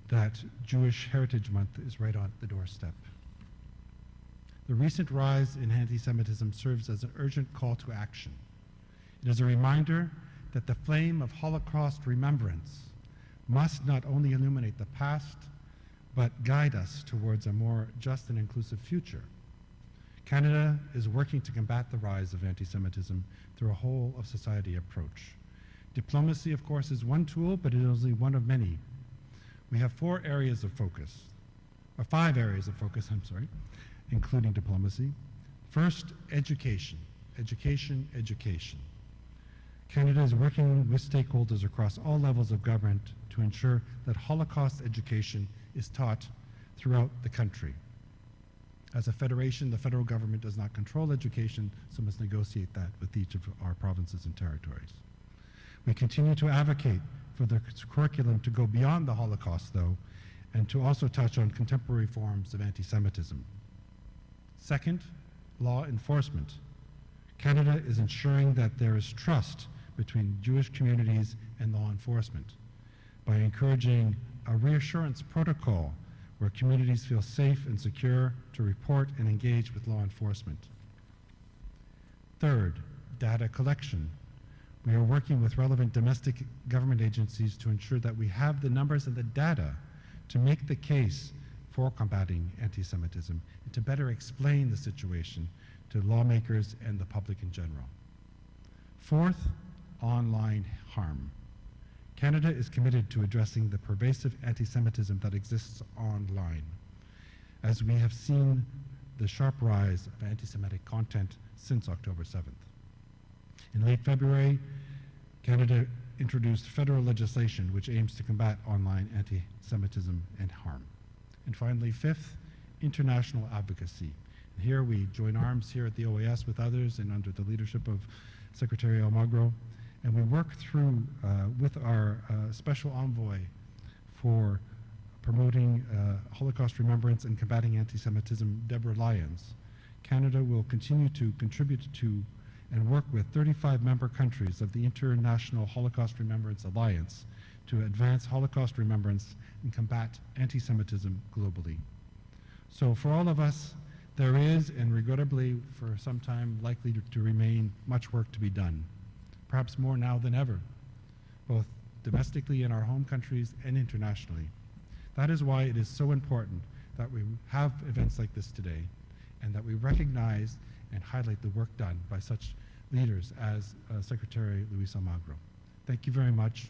Speaker 11: that Jewish Heritage Month is right on the doorstep. The recent rise in anti-Semitism serves as an urgent call to action. It is a reminder that the flame of Holocaust remembrance must not only illuminate the past, but guide us towards a more just and inclusive future. Canada is working to combat the rise of anti-Semitism through a whole of society approach. Diplomacy, of course, is one tool, but it is only one of many. We have 5 areas of focus, including diplomacy. First, education. Education, education. Canada is working with stakeholders across all levels of government to ensure that Holocaust education is taught throughout the country. As a federation, the federal government does not control education, so must negotiate that with each of our provinces and territories. We continue to advocate for the curriculum to go beyond the Holocaust, though, and to also touch on contemporary forms of anti-Semitism. Second, law enforcement. Canada is ensuring that there is trust between Jewish communities and law enforcement by encouraging a reassurance protocol where communities feel safe and secure to report and engage with law enforcement. Third, data collection. We are working with relevant domestic government agencies to ensure that we have the numbers and the data to make the case for combating anti-Semitism and to better explain the situation to lawmakers and the public in general. Fourth, online harm. Canada is committed to addressing the pervasive anti-Semitism that exists online, as we have seen the sharp rise of anti-Semitic content since October 7th. In late February, Canada introduced federal legislation which aims to combat online anti-Semitism and harm. And finally, fifth, international advocacy. And here we join arms here at the OAS with others and under the leadership of Secretary Almagro, and we work through with our special envoy for promoting Holocaust remembrance and combating anti-Semitism, Deborah Lyons. Canada will continue to contribute to and work with 35 member countries of the International Holocaust Remembrance Alliance to advance Holocaust remembrance and combat anti-Semitism globally. So for all of us, there is, and regrettably for some time likely to remain, much work to be done, perhaps more now than ever, both domestically in our home countries and internationally. That is why it is so important that we have events like this today and that we recognize and highlight the work done by such leaders as Secretary Luis Almagro. Thank you very much.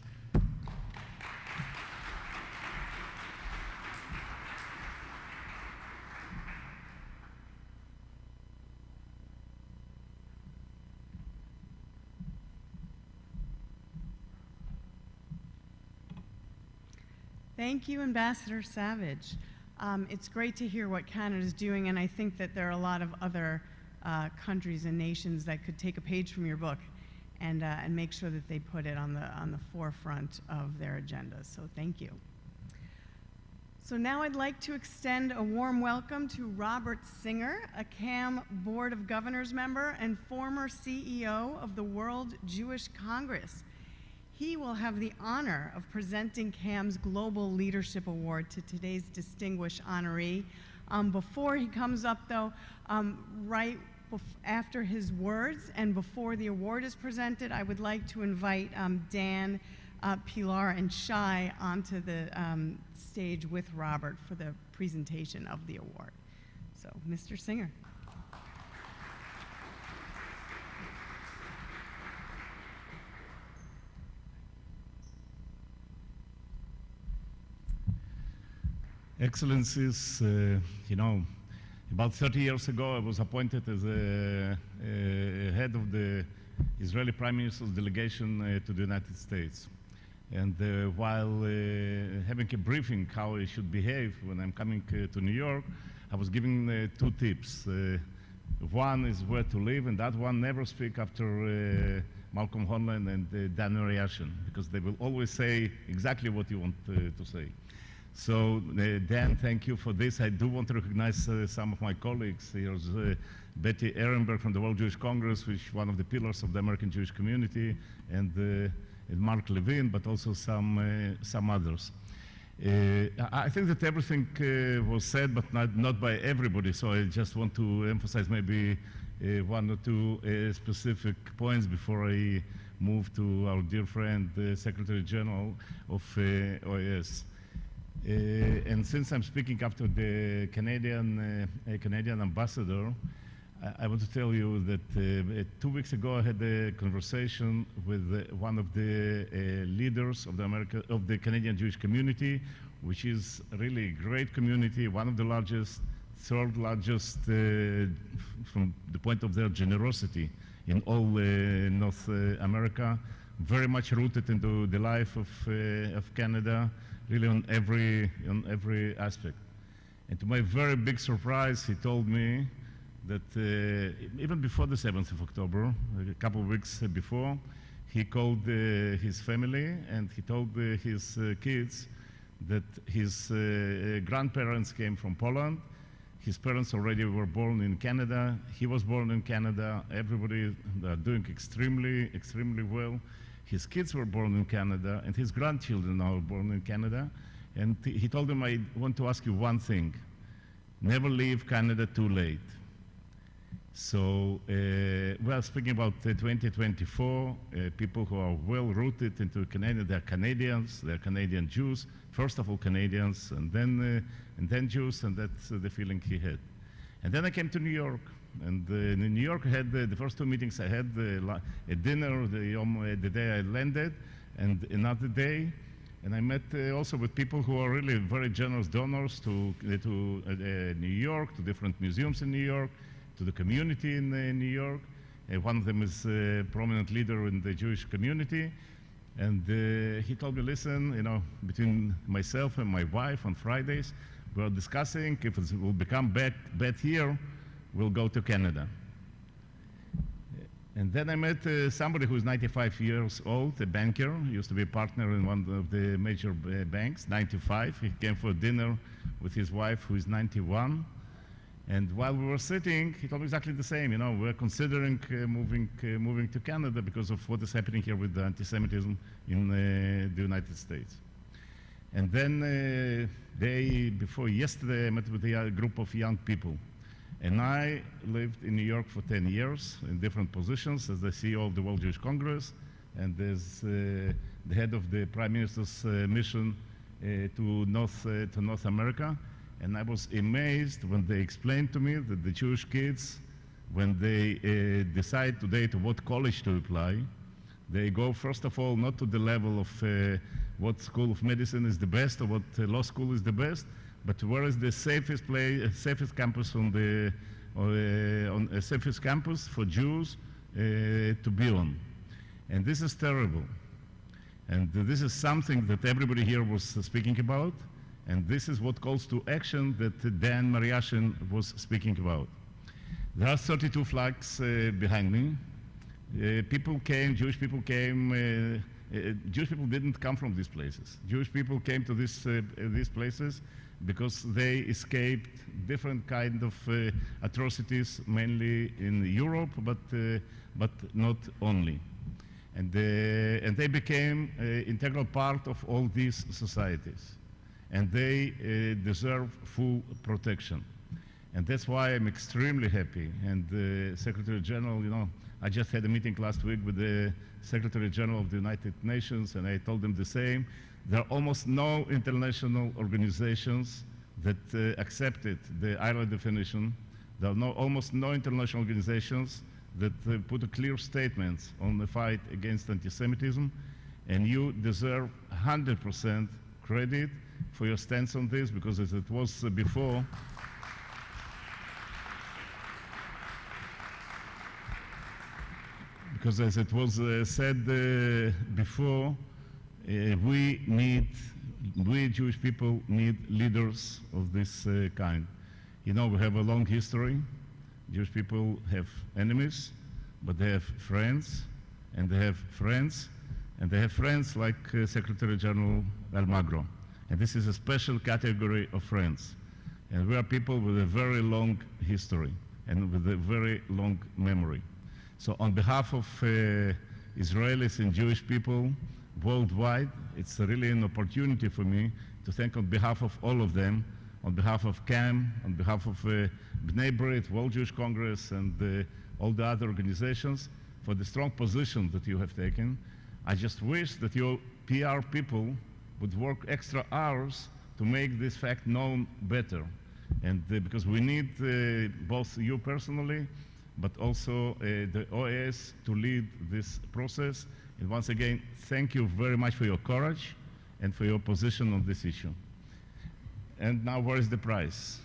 Speaker 1: Thank you, Ambassador Savage. It's great to hear what Canada is doing, and I think that there are a lot of other countries and nations that could take a page from your book and make sure that they put it on the forefront of their agendas. So thank you. So now I'd like to extend a warm welcome to Robert Singer, a CAM Board of Governors member and former CEO of the World Jewish Congress. He will have the honor of presenting CAM's Global Leadership Award to today's distinguished honoree. Before he comes up, though, after his words and before the award is presented, I would like to invite Dan, Pilar, and Shai onto the stage with Robert for the presentation of the award. So, Mr. Singer.
Speaker 12: Excellencies, you know, about 30 years ago, I was appointed as a head of the Israeli Prime Minister's delegation to the United States. And while having a briefing how I should behave when I'm coming to New York, I was giving two tips. One is where to live, and that one, never speak after Malcolm Honlan and Dan Ariashian, because they will always say exactly what you want to say. So, Dan, thank you for this. I do want to recognize some of my colleagues. Here's Betty Ehrenberg from the World Jewish Congress, which is one of the pillars of the American Jewish community, and Mark Levin, but also some others. I think that everything was said, but not by everybody, so I just want to emphasize maybe one or two specific points before I move to our dear friend, the Secretary General of OAS. And since I'm speaking after the Canadian ambassador, I want to tell you that 2 weeks ago I had a conversation with one of the leaders of the Canadian Jewish community, which is really a great community, one of the largest, third largest from the point of their generosity in all North America, very much rooted into the life of Canada, really on every aspect. And to my very big surprise, he told me that even before the 7th of October, a couple of weeks before, he called his family and he told his kids that his grandparents came from Poland. His parents already were born in Canada. He was born in Canada. Everybody are doing extremely, extremely well. His kids were born in Canada, and his grandchildren are born in Canada. And he told them, I want to ask you one thing. Never leave Canada too late. So we are speaking about 2024, people who are well rooted into Canada. They're Canadians, they're Canadian Jews, first of all Canadians, and then Jews, and that's the feeling he had. And then I came to New York, and in New York I had the first two meetings. I had a dinner the day I landed, and another day, and I met also with people who are really very generous donors to New York, to different museums in New York, to the community in New York. One of them is a prominent leader in the Jewish community. And he told me, listen, you know, between myself and my wife on Fridays, we're discussing if it will become bad here, we'll go to Canada. And then I met somebody who's 95 years old, a banker, used to be a partner in one of the major banks, 95. He came for dinner with his wife, who is 91. And while we were sitting, he told me exactly the same. You know, we're considering moving to Canada because of what is happening here with the anti-Semitism in the United States. And then day before yesterday, I met with a group of young people. And I lived in New York for 10 years in different positions as the CEO of the World Jewish Congress and as the head of the Prime Minister's mission to North America. And I was amazed when they explained to me that the Jewish kids, when they decide today to what college to apply, they go, first of all, not to the level of what school of medicine is the best or what law school is the best, but where is the safest campus safest campus for Jews to be on. And this is terrible. And this is something that everybody here was speaking about. And this is what calls to action that Dan Mariashin was speaking about. There are 32 flags behind me. People came, Jewish people came, Jewish people didn't come from these places. Jewish people came to these places because they escaped different kind of atrocities, mainly in Europe, but not only. And they became an integral part of all these societies. And they deserve full protection. And that's why I'm extremely happy. And the Secretary General, you know, I just had a meeting last week with the Secretary General of the United Nations, and I told them the same. There are almost no international organizations that accepted the IHRA definition. There are almost no international organizations that put a clear statement on the fight against anti-Semitism, and you deserve 100% credit for your stance on this, because as it was before, because as it was said before, we Jewish people need leaders of this kind. You know, we have a long history. Jewish people have enemies, but they have friends, and they have friends, and they have friends like Secretary General Almagro. And this is a special category of friends. And we are people with a very long history and with a very long memory. So on behalf of Israelis and Jewish people worldwide, it's really an opportunity for me to thank on behalf of all of them, on behalf of CAM, on behalf of B'nai B'rith, World Jewish Congress, and all the other organizations for the strong position that you have taken. I just wish that your PR people would work extra hours to make this fact known better. And because we need both you personally, but also the OAS to lead this process. And once again, thank you very much for your courage and for your position on this issue. And now, where is the prize?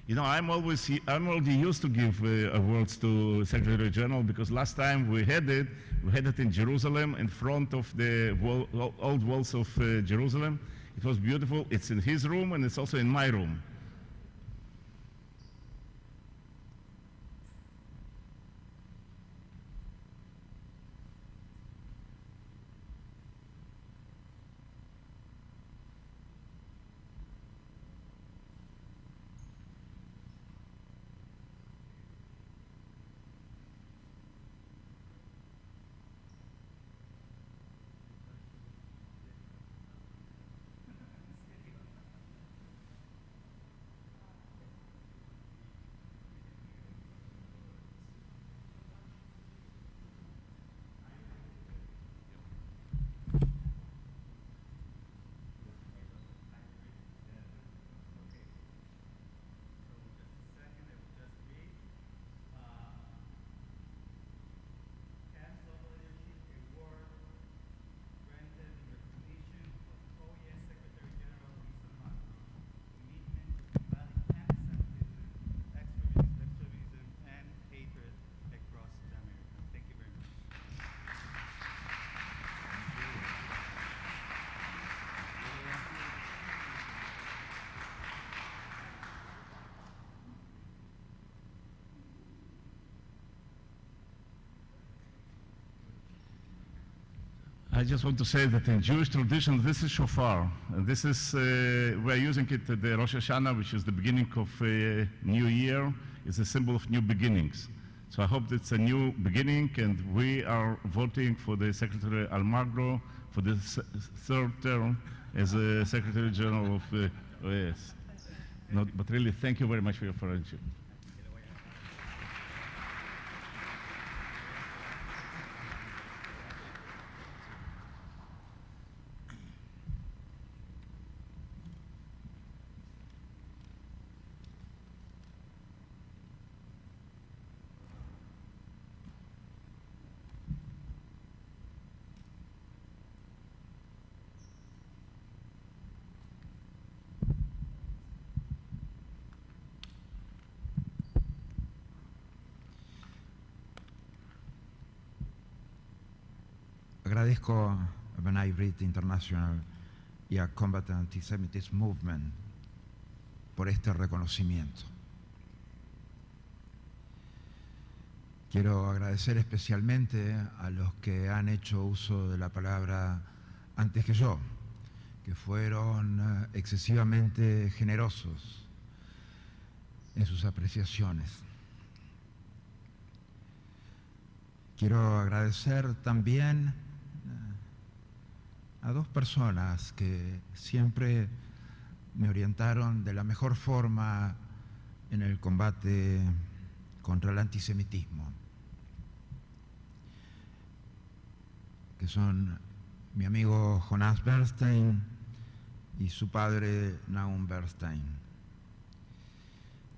Speaker 12: You know, I'm already used to give awards to Secretary General, because last time we had it in Jerusalem, in front of the old walls of Jerusalem. It was beautiful. It's in his room and it's also in my room. I just want to say that in Jewish tradition, this is shofar. And this is, we're using it at the Rosh Hashanah, which is the beginning of a new year. It's a symbol of new beginnings. So I hope it's a new beginning, and we are voting for the Secretary Almagro for the third term as a Secretary General of the OAS. But really, thank you very much for your friendship.
Speaker 13: Agradezco a B'nai B'rith International y a Combat Anti-Semitism Movement por este reconocimiento. Quiero agradecer especialmente a los que han hecho uso de la palabra antes que yo, que fueron excesivamente generosos en sus apreciaciones. Quiero agradecer también a dos personas que siempre me orientaron de la mejor forma en el combate contra el antisemitismo, que son mi amigo Jonas Bernstein y su padre Nahum Bernstein.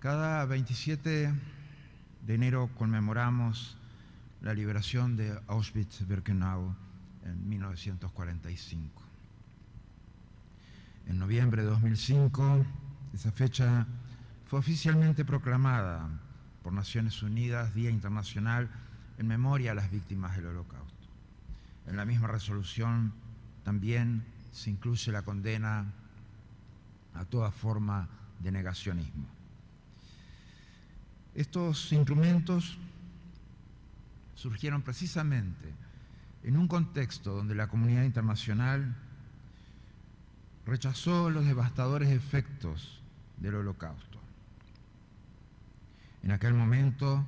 Speaker 13: Cada 27 de enero conmemoramos la liberación de Auschwitz-Birkenau en 1945. En noviembre de 2005, esa fecha fue oficialmente proclamada por Naciones Unidas Día Internacional en memoria a las víctimas del Holocausto. En la misma resolución también se incluye la condena a toda forma de negacionismo. Estos instrumentos surgieron precisamente en un contexto donde la comunidad internacional rechazó los devastadores efectos del Holocausto. En aquel momento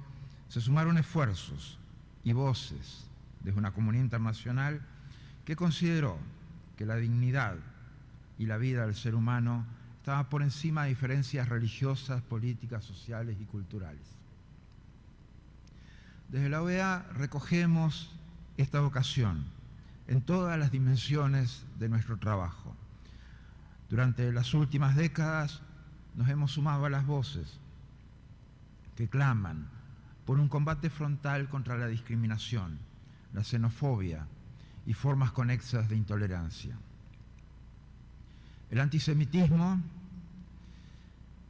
Speaker 13: se sumaron esfuerzos y voces desde una comunidad internacional que consideró que la dignidad y la vida del ser humano estaban por encima de diferencias religiosas, políticas, sociales y culturales. Desde la OEA recogemos esta vocación en todas las dimensiones de nuestro trabajo. Durante las últimas décadas nos hemos sumado a las voces que claman por un combate frontal contra la discriminación, la xenofobia y formas conexas de intolerancia. El antisemitismo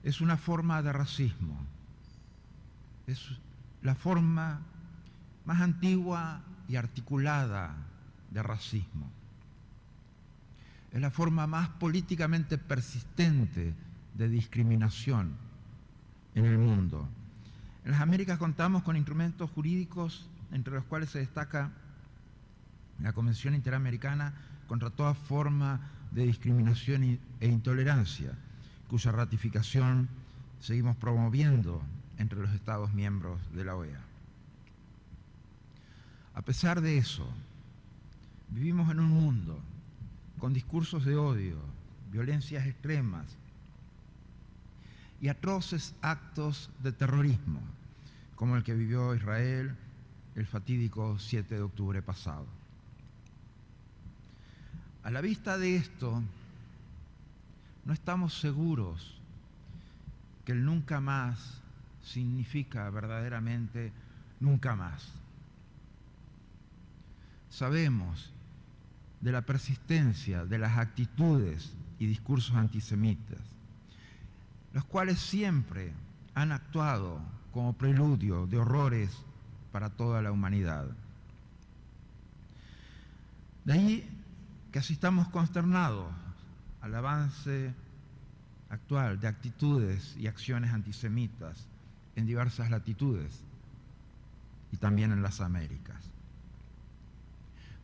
Speaker 13: es una forma de racismo, es la forma más antigua y articulada de racismo. es la forma más políticamente persistente de discriminación en el mundo. En las Américas contamos con instrumentos jurídicos entre los cuales se destaca la Convención Interamericana contra toda forma de discriminación e intolerancia, cuya ratificación seguimos promoviendo entre los Estados miembros de la OEA. A pesar de eso, vivimos en un mundo con discursos de odio, violencias extremas y atroces actos de terrorismo, como el que vivió Israel el fatídico 7 de octubre pasado. A la vista de esto, no estamos seguros que el nunca más significa verdaderamente nunca más. Sabemos de la persistencia de las actitudes y discursos antisemitas, los cuales siempre han actuado como preludio de horrores para toda la humanidad. De ahí que asistamos consternados al avance actual de actitudes y acciones antisemitas en diversas latitudes y también en las Américas.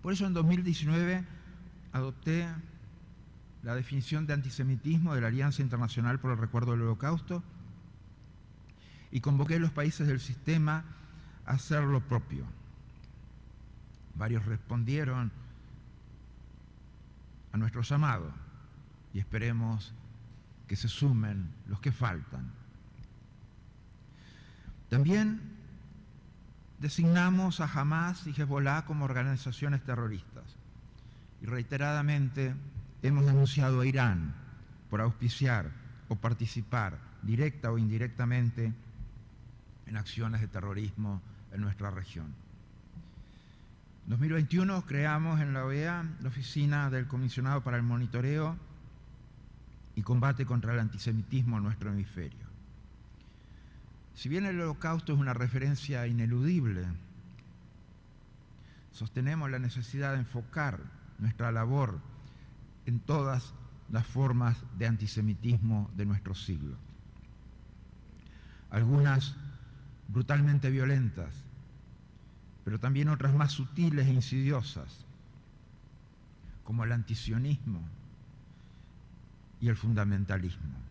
Speaker 13: Por eso en 2019 adopté la definición de antisemitismo de la Alianza Internacional por el Recuerdo del Holocausto y convoqué a los países del sistema a hacer lo propio. Varios respondieron a nuestro llamado y esperemos que se sumen los que faltan. También designamos a Hamás y Hezbollah como organizaciones terroristas y reiteradamente hemos denunciado a Irán por auspiciar o participar directa o indirectamente en acciones de terrorismo en nuestra región. En 2021 creamos en la OEA la Oficina del Comisionado para el Monitoreo y Combate contra el Antisemitismo en nuestro hemisferio. Si bien el Holocausto es una referencia ineludible, sostenemos la necesidad de enfocar nuestra labor en todas las formas de antisemitismo de nuestro siglo. Algunas brutalmente violentas, pero también otras más sutiles e insidiosas, como el antisionismo y el fundamentalismo.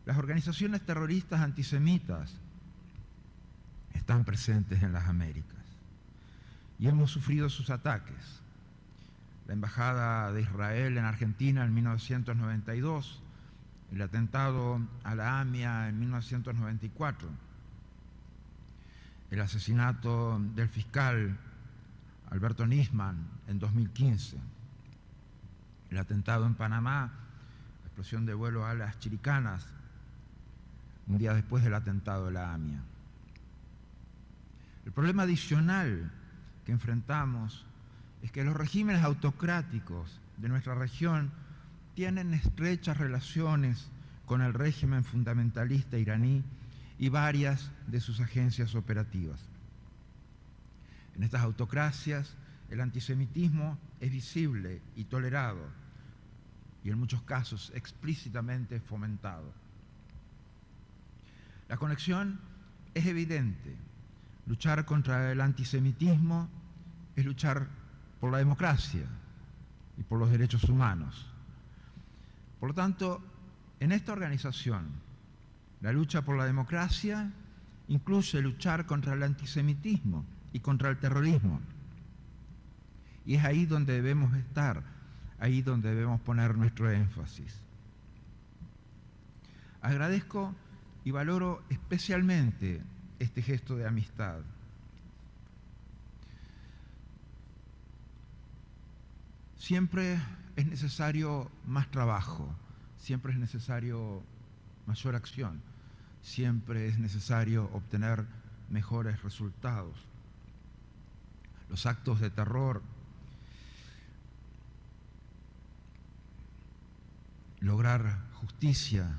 Speaker 13: Las organizaciones terroristas antisemitas están presentes en las Américas y hemos sufrido sus ataques. La Embajada de Israel en Argentina en 1992, el atentado a la AMIA en 1994, el asesinato del fiscal Alberto Nisman en 2015, el atentado en Panamá, la explosión de vuelo a las Chiricanas, un día después del atentado de la AMIA. El problema adicional que enfrentamos es que los regímenes autocráticos de nuestra región tienen estrechas relaciones con el régimen fundamentalista iraní y varias de sus agencias operativas. En estas autocracias, el antisemitismo es visible y tolerado, y en muchos casos explícitamente fomentado. La conexión es evidente. Luchar contra el antisemitismo es luchar por la democracia y por los derechos humanos. Por lo tanto, en esta organización, la lucha por la democracia incluye luchar contra el antisemitismo y contra el terrorismo. Y es ahí donde debemos estar, ahí donde debemos poner nuestro énfasis. Agradezco y valoro especialmente este gesto de amistad. Siempre es necesario más trabajo, siempre es necesario mayor acción, siempre es necesario obtener mejores resultados. Los actos de terror, lograr justicia,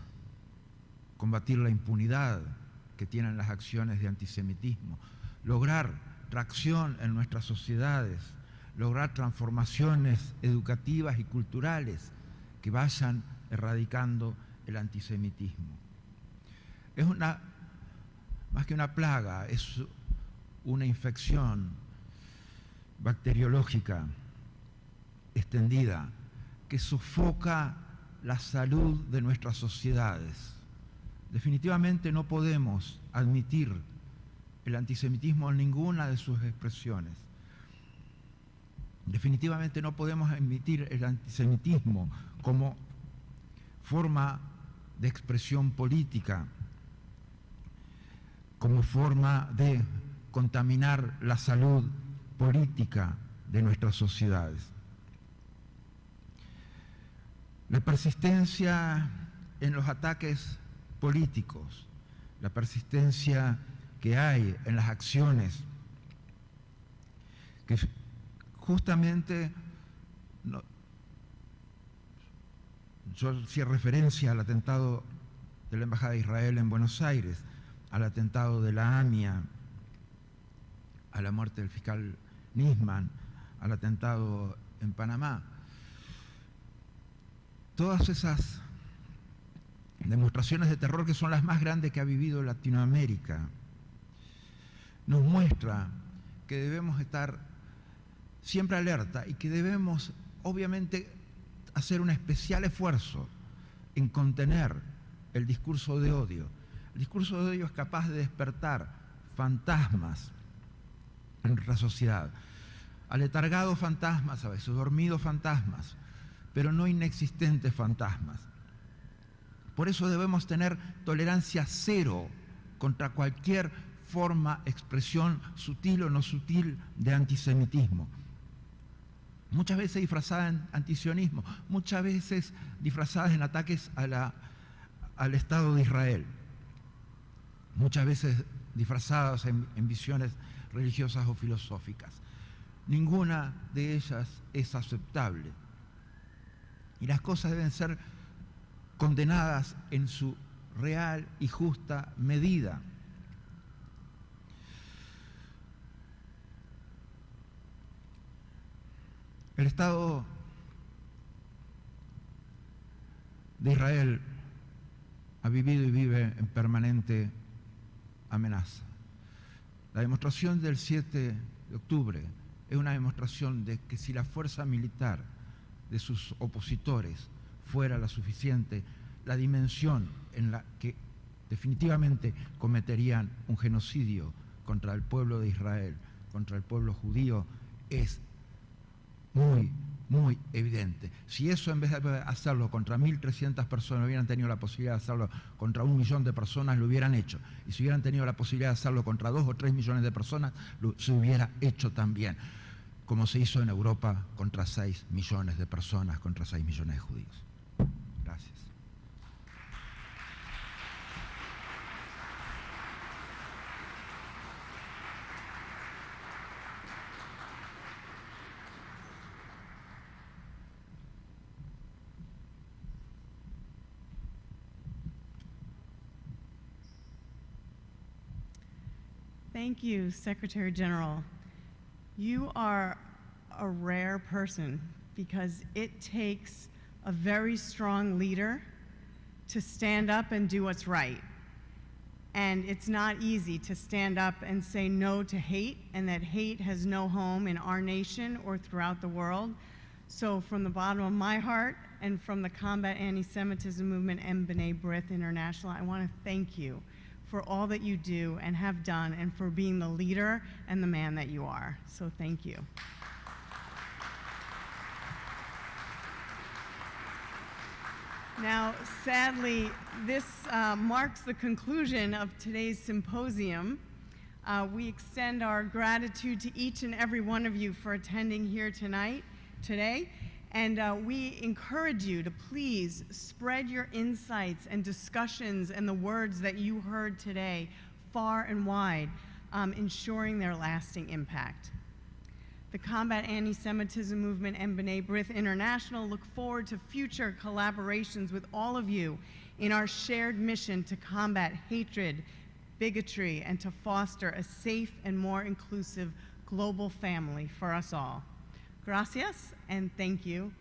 Speaker 13: combatir la impunidad que tienen las acciones de antisemitismo, lograr tracción en nuestras sociedades, lograr transformaciones educativas y culturales que vayan erradicando el antisemitismo. Es más que una plaga, es una infección bacteriológica extendida que sofoca la salud de nuestras sociedades. Definitivamente no podemos admitir el antisemitismo en ninguna de sus expresiones. Definitivamente no podemos admitir el antisemitismo como forma de expresión política, como forma de contaminar la salud política de nuestras sociedades. La persistencia en los ataques políticos, la persistencia que hay en las acciones que justamente yo hacía referencia al atentado de la Embajada de Israel en Buenos Aires, al atentado de la AMIA, a la muerte del fiscal Nisman, al atentado en Panamá. Todas esas demostraciones de terror, que son las más grandes que ha vivido Latinoamérica, nos muestra que debemos estar siempre alerta y que debemos, obviamente, hacer un especial esfuerzo en contener el discurso de odio. El discurso de odio es capaz de despertar fantasmas en nuestra sociedad, aletargados fantasmas, a veces dormidos fantasmas, pero no inexistentes fantasmas. Por eso debemos tener tolerancia cero contra cualquier forma, expresión sutil o no sutil de antisemitismo. Muchas veces disfrazadas en antisionismo, muchas veces disfrazadas en ataques al Estado de Israel, muchas veces disfrazadas en visiones religiosas o filosóficas. Ninguna de ellas es aceptable. Y las cosas deben ser condenadas en su real y justa medida. El Estado de Israel ha vivido y vive en permanente amenaza. La demostración del 7 de octubre es una demostración de que si la fuerza militar de sus opositores fuera la suficiente, la dimensión en la que definitivamente cometerían un genocidio contra el pueblo de Israel, contra el pueblo judío, es muy, muy evidente. Si eso, en vez de hacerlo contra 1.300 personas, hubieran tenido la posibilidad de hacerlo contra 1 millón de personas, lo hubieran hecho. Y si hubieran tenido la posibilidad de hacerlo contra 2 o 3 millones de personas, se hubiera hecho también, como se hizo en Europa contra 6 millones de personas, contra 6 millones de judíos. Gracias.
Speaker 1: Thank you, Secretary General. You are a rare person because it takes a very strong leader to stand up and do what's right. And it's not easy to stand up and say no to hate, and that hate has no home in our nation or throughout the world. So from the bottom of my heart and from the Combat Anti-Semitism Movement and B'nai B'rith International, I want to thank you for all that you do and have done, and for being the leader and the man that you are. So thank you. Now, sadly, this marks the conclusion of today's symposium. We extend our gratitude to each and every one of you for attending here today. And we encourage you to please spread your insights and discussions and the words that you heard today far and wide, ensuring their lasting impact. The Combat Anti-Semitism Movement and B'nai B'rith International look forward to future collaborations with all of you in our shared mission to combat hatred, bigotry, and to foster a safe and more inclusive global family for us all. Gracias and thank you.